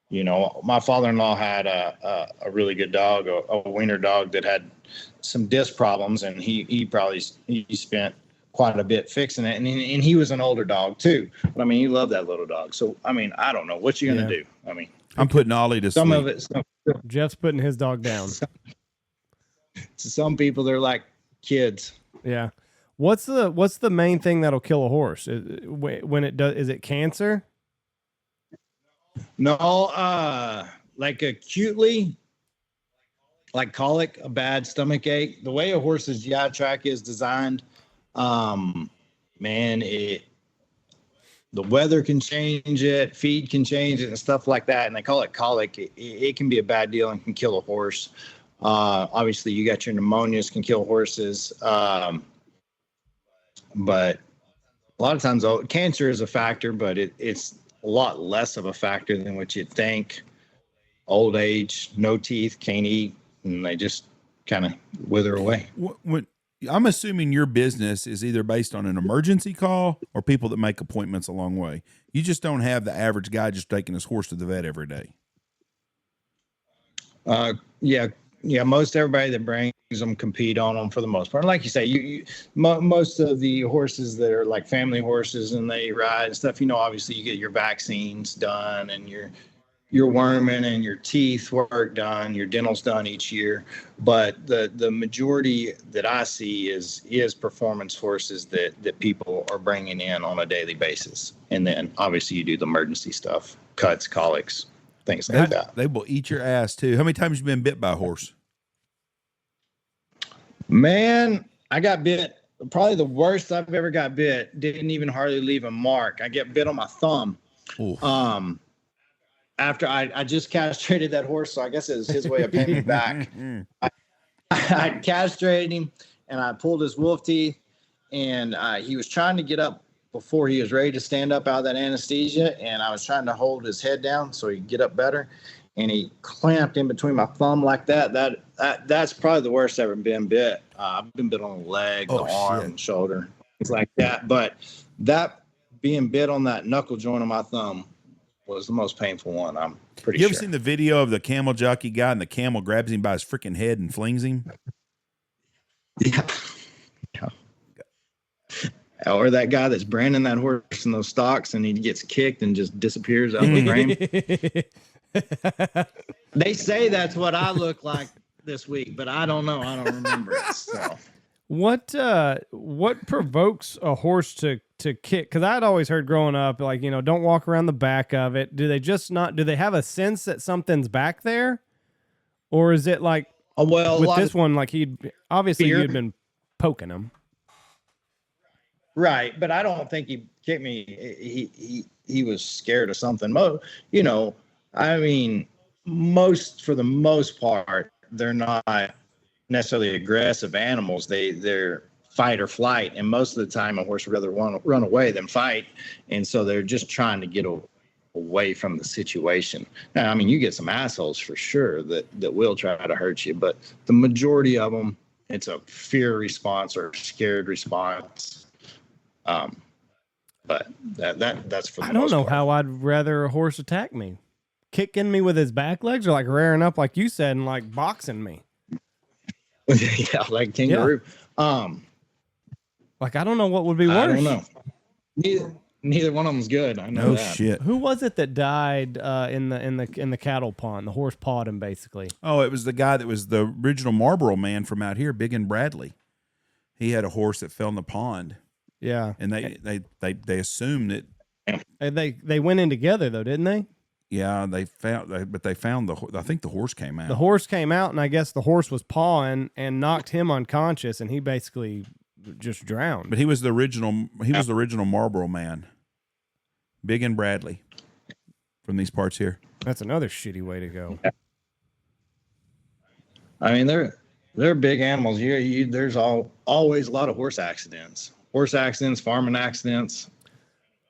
You know, my father-in-law had a really good dog, a wiener dog that had some disc problems, and he spent quite a bit fixing it. And he was an older dog too. But I mean, he loved that little dog. So I mean, I don't know what you're gonna do. I mean, I'm putting Ollie to some sleep. of it. Jeff's putting his dog down. To some people, they're like kids. Yeah. What's the main thing that'll kill a horse? When it does, is it cancer? No, like acutely, like colic, a bad stomach ache. The way a horse's GI tract is designed, man, the weather can change it, feed can change it, and stuff like that. And they call it colic. It can be a bad deal and can kill a horse. Obviously, you got your pneumonias can kill horses, but a lot of times cancer is a factor, but it's a lot less of a factor than what you'd think. Old age, no teeth, can't eat, and they just kind of wither away. I'm assuming your business is either based on an emergency call or people that make appointments a long way. You just don't have the average guy just taking his horse to the vet every day. Yeah. Most everybody that brings them compete on them for the most part. Like you say, most of the horses that are like family horses and they ride and stuff, you know, obviously you get your vaccines done and your worming and your teeth work done, your dental's done each year. But the majority that I see is performance horses that people are bringing in on a daily basis. And then obviously you do the emergency stuff, cuts, colics, things like that. They will eat your ass too. How many times have you been bit by a horse? Man, I got bit. Probably the worst I've ever got bit. Didn't even hardly leave a mark. I get bit on my thumb. Ooh. After I just castrated that horse, so I guess it was his way of paying me back. I castrated him, and I pulled his wolf teeth, and he was trying to get up before he was ready to stand up out of that anesthesia, and I was trying to hold his head down so he'd get up better, and he clamped in between my thumb like that. That's probably the worst I've ever been bit. I've been bit on the leg, the arm, shoulder, things like that. But that being bit on that knuckle joint of my thumb was the most painful one. I'm pretty sure. You ever seen the video of the camel jockey guy and the camel grabs him by his freaking head and flings him? Yeah. Or that guy that's branding that horse in those stocks and he gets kicked and just disappears out of the frame. They say that's what I look like this week, but I don't know. I don't remember it. So what provokes a horse to kick? Because I'd always heard growing up, like, you know, don't walk around the back of it. Do they have a sense that something's back there? Or is it like, with this one, like you'd been poking him. Right. But I don't think he kicked me. He was scared of something. You know, I mean, for the most part, they're not necessarily aggressive animals. They're fight or flight, and most of the time a horse would rather run away than fight, and so they're just trying to get away from the situation. Now, I mean, you get some assholes for sure that will try to hurt you, but the majority of them, it's a fear response or scared response. But that's for the most part. I don't know how I'd rather a horse attack me. Kicking me with his back legs, or like rearing up like you said and like boxing me. Yeah, like kangaroo. Yeah. Like I don't know what would be worse. I don't know. Neither one of them's good. I know that. Shit. Who was it that died in the cattle pond? The horse pawed him basically. Oh, it was the guy that was the original Marlboro man from out here, Big and Bradley. He had a horse that fell in the pond. Yeah, and they assumed it. And they went in together though, didn't they? Yeah, they found I think the horse came out. The horse came out, and I guess the horse was pawing and knocked him unconscious, and he basically just drowned. But he was the original. He was the original Marlboro man, Big and Bradley, from these parts here. That's another shitty way to go. I mean, they're big animals. There's always a lot of horse accidents, farming accidents.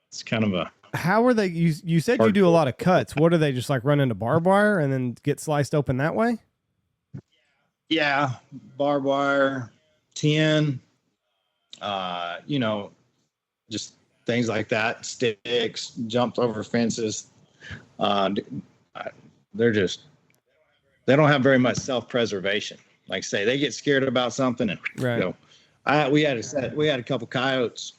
It's kind of a. How are they? You said you do a lot of cuts. What are they, just like run into barbed wire and then get sliced open that way? Yeah, barbed wire, tin, you know, just things like that. Sticks, jumped over fences. I they're just, they don't have very much self-preservation. Like say they get scared about something and we had a couple coyotes,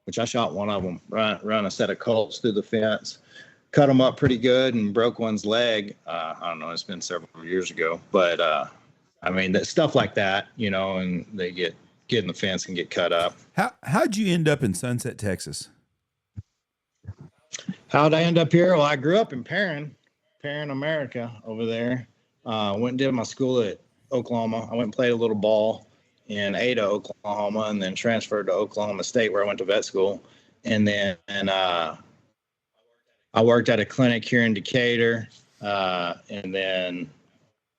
which I shot one of them, run a set of colts through the fence, cut them up pretty good and broke one's leg. I don't know, it's been several years ago, but I mean, that stuff like that, and they get in the fence and get cut up. How'd you end up in Sunset, Texas? How'd I end up here? Well, I grew up in Perrin, America over there. Went and did my school at Oklahoma. I went and played a little ball in Ada, Oklahoma, and then transferred to Oklahoma State where I went to vet school. And then I worked at a clinic here in Decatur. And then,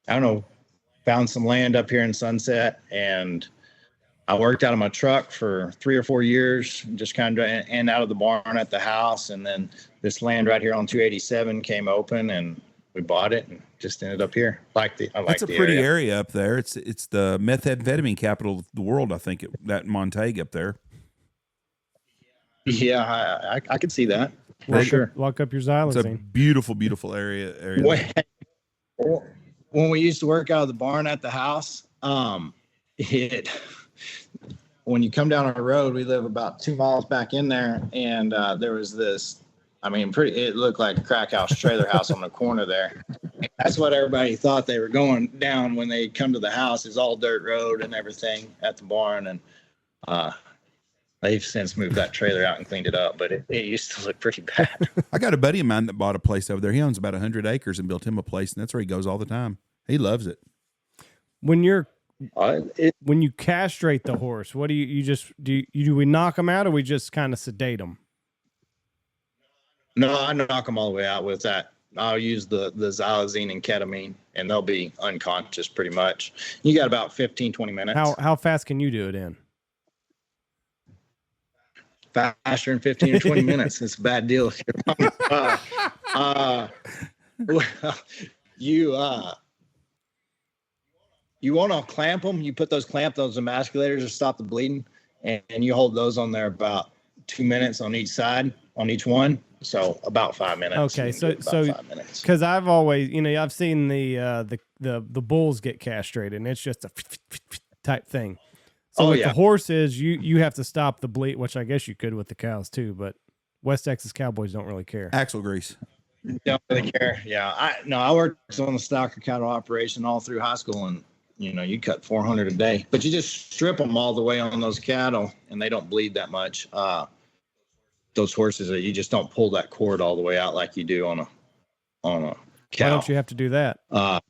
I don't know, found some land up here in Sunset, and I worked out of my truck for 3 or 4 years, just kind of in out of the barn at the house. And then this land right here on 287 came open, and we bought it and just ended up here. That's a pretty area up there. It's the methamphetamine capital of the world, I think, that Montague up there. Yeah, I could see that for Lock sure. Lock up your xylazine. It's a beautiful, beautiful area. When we used to work out of the barn at the house, when you come down our road, we live about 2 miles back in there, and there was this, it looked like a crack house, trailer house on the corner there. That's what everybody thought they were going down when they come to the house, is all dirt road and everything at the barn. And they've since moved that trailer out and cleaned it up, but it used to look pretty bad. I got a buddy of mine that bought a place over there. He owns about 100 acres and built him a place, and that's where he goes all the time. He loves it. When you castrate the horse, what do we knock them out, or we just kind of sedate them? No, I knock them all the way out with that. I'll use the xylazine and ketamine, and they'll be unconscious pretty much. You got about 15, 20 minutes. How fast can you do it in? Faster than 15 or 20 minutes. It's a bad deal. You want to clamp them. You put those emasculators to stop the bleeding, and you hold those on there about 2 minutes on each side, on each one. So about 5 minutes. Okay, so 5 minutes. Because I've always, I've seen the bulls get castrated, and it's just a type thing. So with the horses, you have to stop the bleed, which I guess you could with the cows too, but West Texas Cowboys don't really care. Axle grease. Don't really care. Yeah, I worked on the stocker cattle operation all through high school, and you cut 400 a day, but you just strip them all the way on those cattle, and they don't bleed that much. Those horses, you just don't pull that cord all the way out like you do on a cow. Why don't you have to do that? I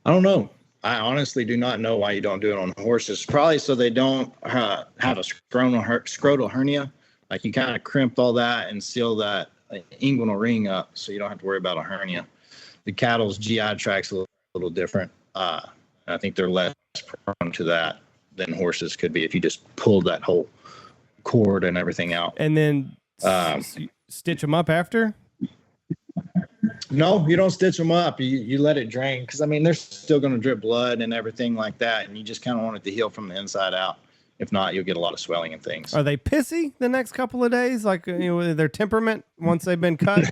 don't know. I honestly do not know why you don't do it on horses. Probably so they don't have a scrotal hernia. Like you kind of crimp all that and seal that inguinal ring up, so you don't have to worry about a hernia. The cattle's GI tract's a little different. I think they're less prone to that than horses could be if you just pulled that whole cord and everything out. And then stitch them up after? No, you don't stitch them up. You let it drain, because they're still going to drip blood and everything like that, and you just kind of want it to heal from the inside out. If not, you'll get a lot of swelling and things. Are they pissy the next couple of days? Like their temperament once they've been cut?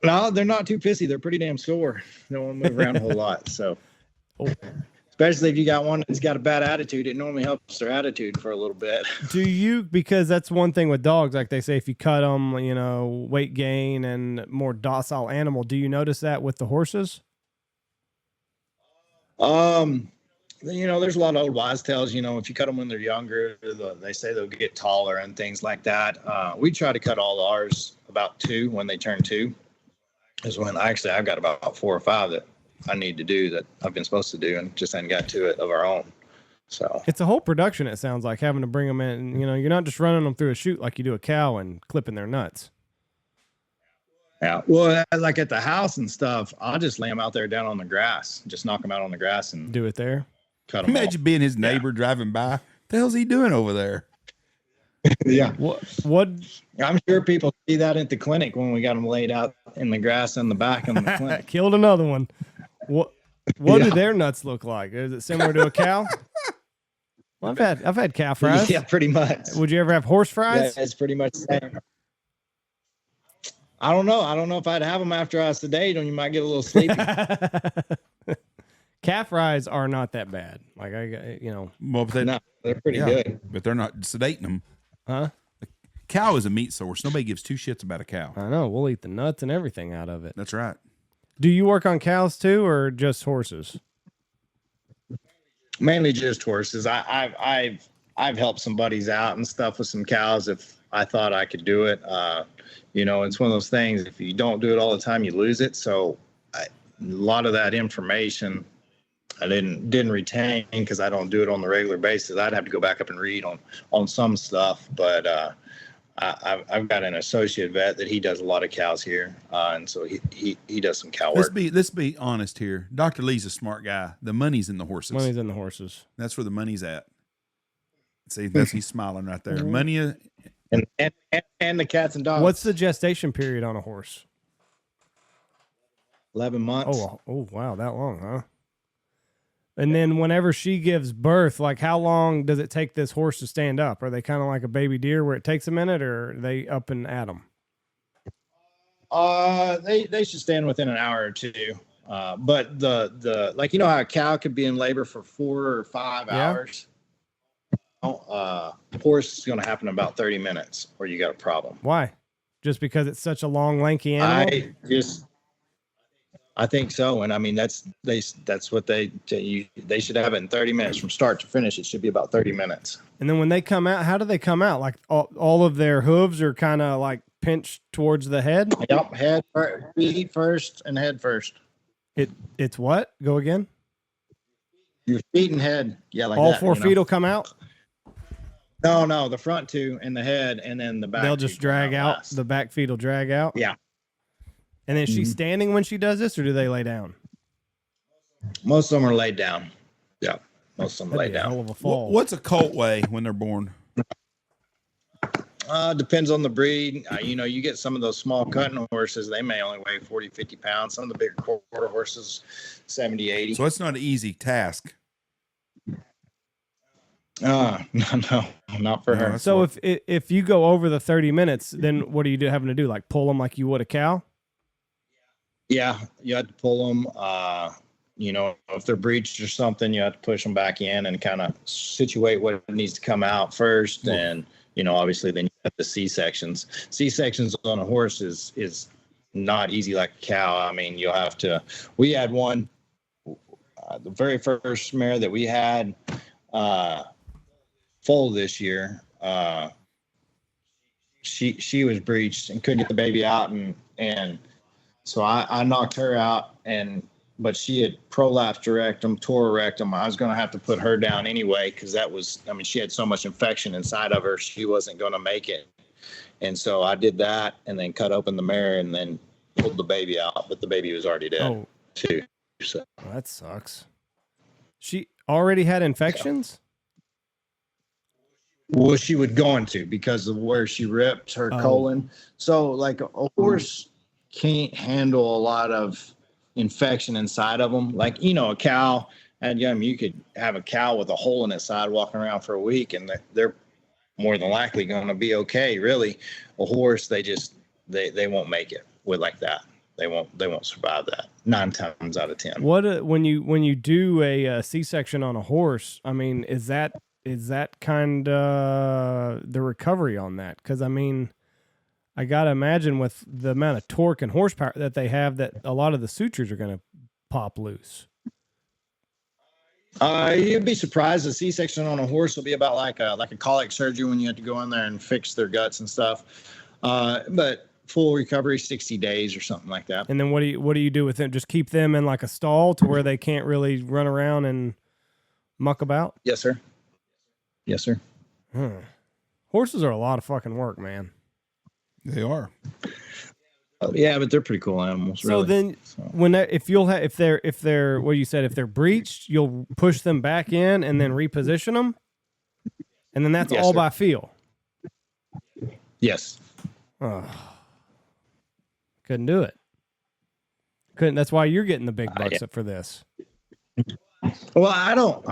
No, they're not too pissy. They're pretty damn sore. They don't want to move around a whole lot. So, especially if you got one that's got a bad attitude, it normally helps their attitude for a little bit. Because that's one thing with dogs. Like they say, if you cut them, weight gain and more docile animal. Do you notice that with the horses? There's a lot of old wise tales. If you cut them when they're younger, they say they'll get taller and things like that. We try to cut all ours about 2 when they turn 2. Is when I've got about 4 or 5 that I need to do that I've been supposed to do and just hadn't got to it of our own. So it's a whole production. It sounds like having to bring them in. You're not just running them through a chute like you do a cow and clipping their nuts. Yeah. Well, like at the house and stuff, I'll just lay them out there down on the grass, just knock them out on the grass and do it there. Cut them Imagine off. Being his neighbor driving by. What the hell's he doing over there? Yeah. What? I'm sure people see that at the clinic when we got them laid out in the grass in the back of the clinic. Killed another one. What do their nuts look like? Is it similar to a cow? Well, I've had cow fries. Yeah, pretty much. Would you ever have horse fries? Yeah, it's pretty much the same. I don't know. I don't know if I'd have them after I sedate them. You might get a little sleepy. Calf rides are not that bad. Like Well, but No, they're pretty good. but they're not sedating them. huh? Cow is a meat source. Nobody gives two shits about a cow. I know. We'll eat the nuts and everything out of it. That's right. Do you work on cows too, or just horses? Mainly just horses. I've helped some buddies out and stuff with some cows if I thought I could do it. It's one of those things. If you don't do it all the time, you lose it. So a lot of that information I didn't retain because I don't do it on the regular basis. I'd have to go back up and read on some stuff, but I've got an associate vet that he does a lot of cows here, and so he does some cow work. Let's be honest here. Dr. Lee's a smart guy. The money's in the horses. Money's in the horses. That's where the money's at. See, he's smiling right there. Money and the cats and dogs. What's the gestation period on a horse? 11 months. Oh, wow, that long, huh? And then whenever she gives birth, like how long does it take this horse to stand up? Are they kind of like a baby deer where it takes a minute, or are they up and at them? They should stand within an hour or two. But the like, how a cow could be in labor for 4 or 5 hours. Horse is going to happen in about 30 minutes, or you got a problem. Why? Just because it's such a long, lanky animal? I think so, and I mean that's what they should have it in 30 minutes from start to finish. It should be about 30 minutes. And then when they come out, how do they come out? Like all of their hooves are kind of like pinched towards the head? Yep, feet first and head first. It's what? Go again? Your feet and head. Yeah, like all that, 4 feet will come out? No, the front 2 and the head, and then the back. They'll just drag out. Last. The back feet will drag out? Yeah. And then she's standing when she does this, or do they lay down? Most of them are laid down. Yeah, most of them lay down. Hell of a fall. What's a colt weigh when they're born? Depends on the breed. You get some of those small cutting horses, they may only weigh 40, 50 pounds. Some of the bigger quarter horses, 70, 80. So it's not an easy task. No, not for her. So if you go over the 30 minutes, then what are you having to do? Like pull them like you would a cow? Yeah, you have to pull them. If they're breached or something, you have to push them back in and kind of situate what needs to come out first. And, obviously then you have the C-sections. C-sections on a horse is not easy like a cow. I mean, we had one, the very first mare that we had foal this year. She was breached and couldn't get the baby out. And so I knocked her out, but she had prolapsed her rectum, tore her rectum. I was going to have to put her down anyway because she had so much infection inside of her, she wasn't going to make it. And so I did that and then cut open the mare and then pulled the baby out, but the baby was already dead too. So well, that sucks. She already had infections? Well, she would go into because of where she ripped her colon. So like a horse can't handle a lot of infection inside of them. Like, a cow, and you could have a cow with a hole in its side walking around for a week and they're more than likely going to be okay. Really, a horse, they won't make it with like that. They won't survive that 9 times out of 10. What when you do a C-section on a horse, I mean, is that kind of the recovery on that? Because I mean, I gotta imagine with the amount of torque and horsepower that they have, that a lot of the sutures are gonna pop loose. You'd be surprised. A C-section on a horse will be about like a colic surgery when you have to go in there and fix their guts and stuff. But full recovery, 60 days or something like that. And then what do you do with them? Just keep them in like a stall to where they can't really run around and muck about? Yes, sir. Yes, sir. Horses are a lot of fucking work, man. They are. Yeah, but they're pretty cool animals. So really. If they're what you said, if they're breached, you'll push them back in and then reposition them, and then that's all by feel. Yes. Couldn't do it. That's why you're getting the big bucks for this. Well, I don't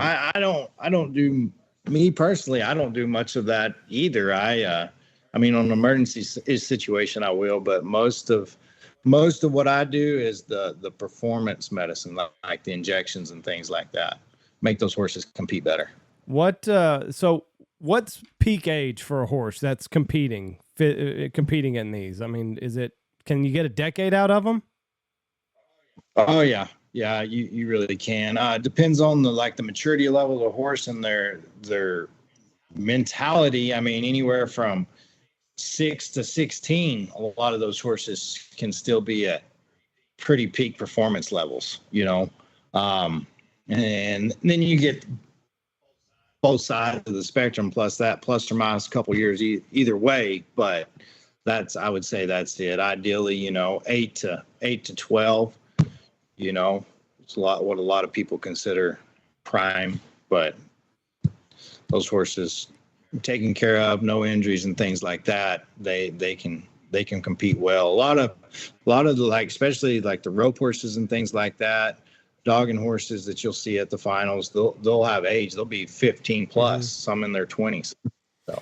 do, me personally, I don't do much of that either. I I mean, on an emergency situation, I will, but most of what I do is the performance medicine, like the injections and things like that, make those horses compete better. So what's peak age for a horse that's competing in these? I mean, can you get a decade out of them? Oh yeah. Yeah, you really can. It depends on the maturity level of the horse and their mentality. I mean, anywhere from 6 to 16, a lot of those horses can still be at pretty peak performance levels, and then you get both sides of the spectrum, plus plus or minus a couple years either way. But I would say that's it. Ideally, 8 to 12. It's what a lot of people consider prime, but those horses taken care of, no injuries and things like that, they can compete well. A lot of the especially the rope horses and things like that, dog and horses that you'll see at the finals, they'll have age. They'll be 15 plus, some in their 20s. So,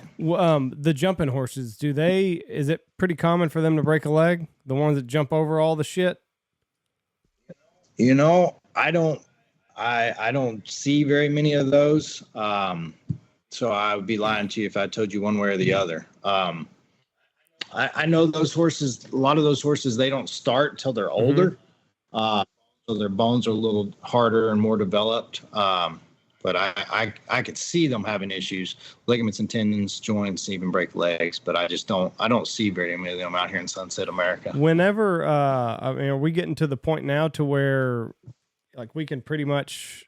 the jumping horses, is it pretty common for them to break a leg? The ones that jump over all the shit? I don't see very many of those. So I would be lying to you if I told you one way or the other. I know those horses, a lot of those horses, they don't start till they're older. So their bones are a little harder and more developed. But I could see them having issues, ligaments and tendons, joints, even break legs. But I don't see very many of them out here in Sunset America. Whenever, are we getting to the point now to where we can pretty much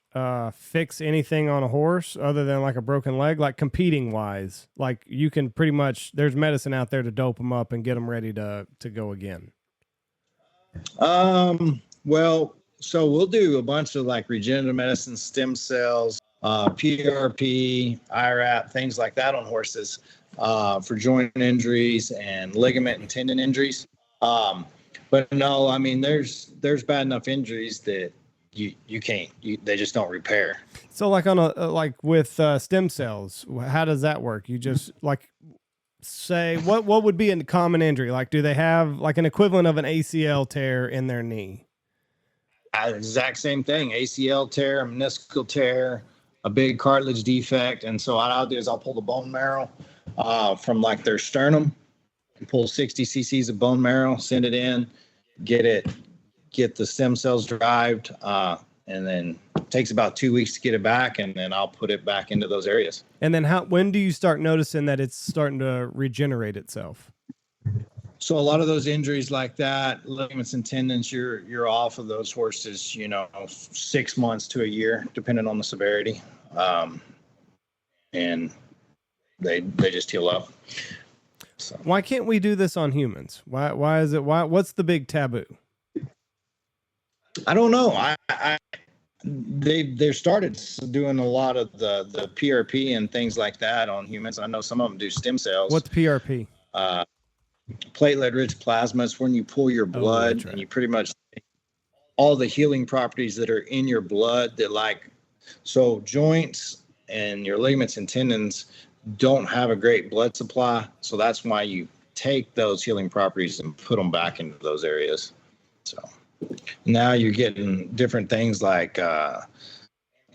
fix anything on a horse other than a broken leg, competing wise? You can pretty much, there's medicine out there to dope them up and get them ready to go again. Well, so we'll do a bunch of regenerative medicine, stem cells, PRP, IRAP, things like that on horses for joint injuries and ligament and tendon injuries. But no, I mean, there's bad enough injuries that you can't, they just don't repair. So on with stem cells, how does that work? You just say what would be a common injury? Do they have an equivalent of an ACL tear in their knee? Exact same thing. ACL tear, meniscal tear, a big cartilage defect. And so what I'll do is I'll pull the bone marrow from their sternum and pull 60 cc's of bone marrow, send it in, get the stem cells derived, and then it takes about 2 weeks to get it back, and then I'll put it back into those areas. And then when do you start noticing that it's starting to regenerate itself? So a lot of those injuries like that, ligaments and tendons, you're off of those horses, 6 months to a year, depending on the severity, and they just heal up. So why can't we do this on humans? Why is it? What's the big taboo? I don't know. They started doing a lot of the PRP and things like that on humans. I know some of them do stem cells. What's PRP? Platelet-rich plasma. It's when you pull your blood and you pretty much all the healing properties that are in your blood that so joints and your ligaments and tendons don't have a great blood supply. So that's why you take those healing properties and put them back into those areas. So now you're getting different things like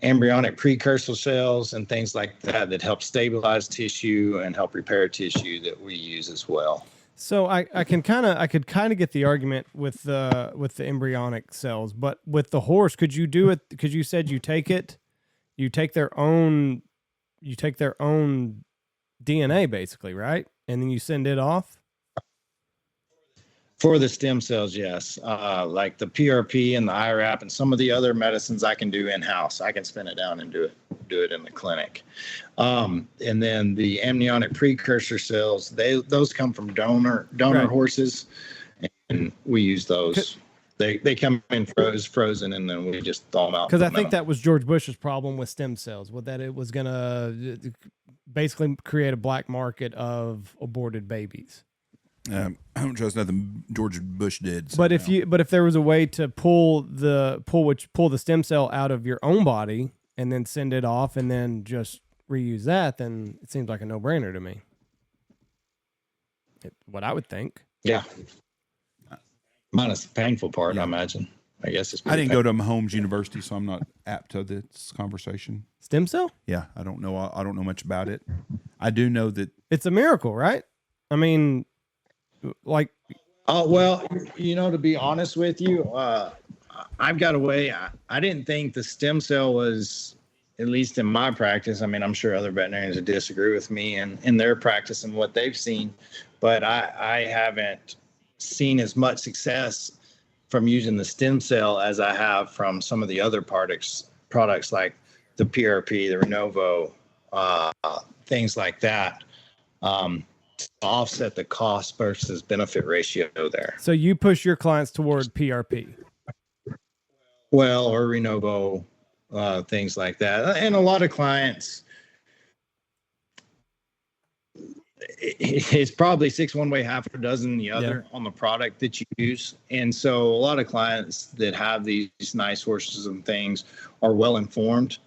embryonic precursor cells and things like that help stabilize tissue and help repair tissue that we use as well. So I could kind of get the argument with the embryonic cells, but with the horse, could you do it? Because you said you take their own DNA basically, right? And then you send it off. For the stem cells, yes. Like the PRP and the IRAP and some of the other medicines I can do in-house. I can spin it down and do it in the clinic. And then the amniotic precursor cells, those come from donor right. horses, and we use those. They come in frozen, and then we just thaw them out. Because I think that was George Bush's problem with stem cells, was that it was going to basically create a black market of aborted babies. I don't trust nothing George Bush did. But if there was a way to pull the stem cell out of your own body and then send it off and then just reuse that, then it seems like a no-brainer to me. What I would think. Yeah. Minus the painful part, Yeah. I imagine. I guess it's. I didn't go to Mahomes University, so I'm not apt to this conversation. Stem cell? Yeah, I don't know. I don't know much about it. I do know that It's a miracle, right? I mean, like, Oh, well, to be honest with you, I've got a way. I didn't think the stem cell was, at least in my practice. I mean, I'm sure other veterinarians would disagree with me and in their practice and what they've seen, but I haven't seen as much success from using the stem cell as I have from some of the other products like the PRP, the Renovo, things like that, to offset the cost versus benefit ratio there. so you push your clients toward PRP. Well, or Renovo, things like that. And a lot of clients, it's probably 6 one way, half a dozen the other on the product that you use. And so a lot of clients that have these nice horses and things are well informed.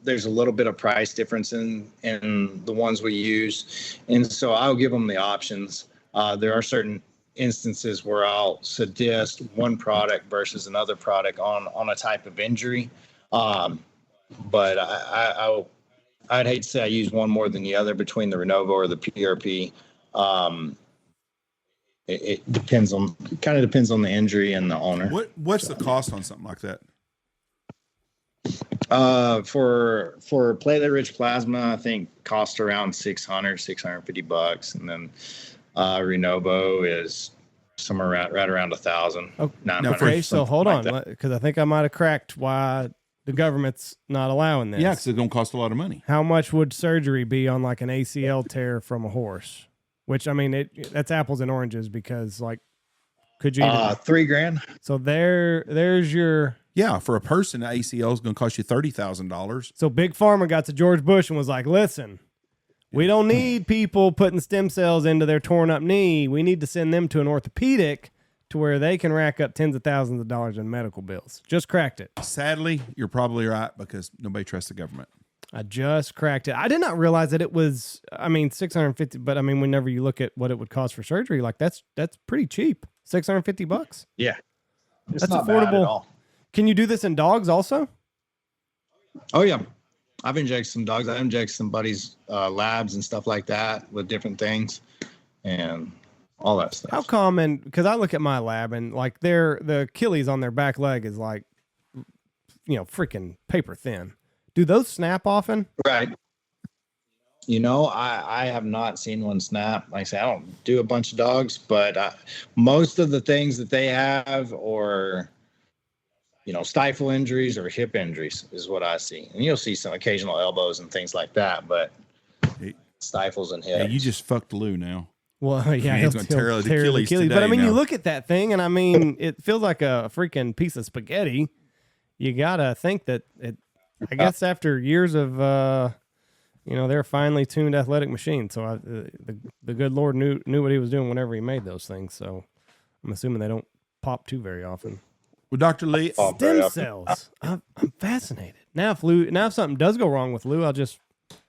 There's a little bit of price difference in the ones we use. And so I'll give them the options. There are certain instances where I'll suggest one product versus another product on a type of injury. But I'd hate to say I use one more than the other between the Renovo or the PRP. It kind of depends on the injury and the owner. what's the cost on something like that? For platelet-rich plasma, I think cost around $650, and then Renovo is somewhere right around 1,000. Okay, so hold on, because I think I might have cracked why the government's not allowing this. Yeah, because it's going to cost a lot of money. How much would surgery be on like an ACL tear from a horse? Which, I mean, that's apples and oranges, because like, could you $3,000? So there's your. Yeah, for a person, the ACL is going to cost you $30,000. So Big Pharma got to George Bush and was like, listen, we don't need people putting stem cells into their torn up knee. We need to send them to an orthopedic to where they can rack up tens of thousands of dollars in medical bills. Just cracked it. Sadly, you're probably right, because nobody trusts the government. I just cracked it. I did not realize that it was, I mean, $650, but I mean, whenever you look at what it would cost for surgery, like that's pretty cheap. $650. Yeah. It's That's not bad affordable. at all. Can you do this in dogs also? Oh, yeah. I've injected some dogs. I injected some buddies' labs and stuff like that with different things and all that stuff. How common, because I look at my lab and like the Achilles on their back leg is like, freaking paper thin. Do those snap often? Right. I have not seen one snap. Like I say, I don't do a bunch of dogs, but most of the things that they have or, stifle injuries or hip injuries is what I see. And you'll see some occasional elbows and things like that, but stifles and hips. Hey, you just fucked Lou now. Well, yeah, He's going to tear the Achilles today. But I mean, now. you look at that thing, and I mean, it feels like a freaking piece of spaghetti. You gotta think that I guess after years of, they're a finely tuned athletic machine. So the good Lord knew what he was doing whenever he made those things. So I'm assuming they don't pop too very often. Well, Dr. Lee, Stem cells. I'm fascinated. Now if something does go wrong with Lou, I'll just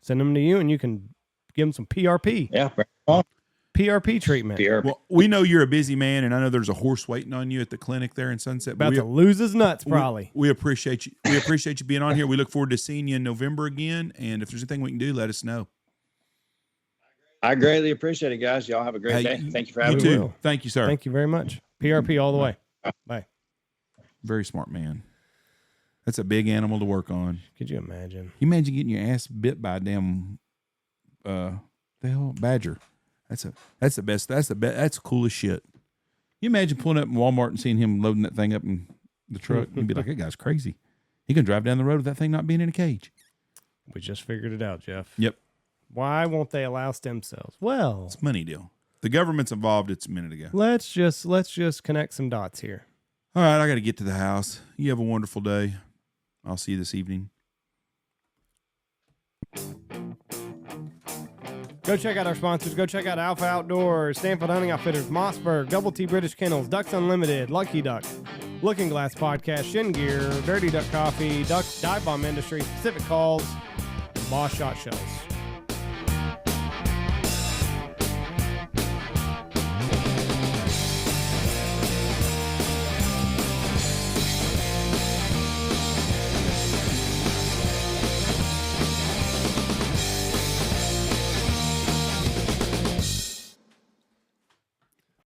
send him to you, and you can give him some PRP. Yeah. PRP treatment. PRP. well, we know you're a busy man, and I know there's a horse waiting on you at the clinic there in Sunset. About to lose his nuts, probably. We appreciate you. We appreciate you being on here. We look forward to seeing you in November again. And if there's anything we can do, let us know. I greatly appreciate it, guys. Y'all have a great day. Thank you for having You me. too. Thank you, sir. Thank you very much. PRP all the way. Bye. Very smart man. That's a big animal to work on. Could you imagine? You imagine getting your ass bit by a damn badger. That's the best. That's the coolest shit. You imagine pulling up in Walmart and seeing him loading that thing up in the truck. You'd be like, that guy's crazy. He can drive down the road with that thing not being in a cage. We just figured it out, Jeff. Yep. Why won't they allow stem cells? Well, It's a money deal. The government's involved. It's a minute ago. let's just connect some dots here. All right, I got to get to the house. You have a wonderful day. I'll see you this evening. Go check out our sponsors. Go check out Alpha Outdoors, Stanfield Hunting Outfitters, Mossberg, Double T British Kennels, Ducks Unlimited, Lucky Duck, Looking Glass Podcast, Shin Gear, Dirty Duck Coffee, Dive Bomb Industries, Pacific Calls, and Boss Shot Shells.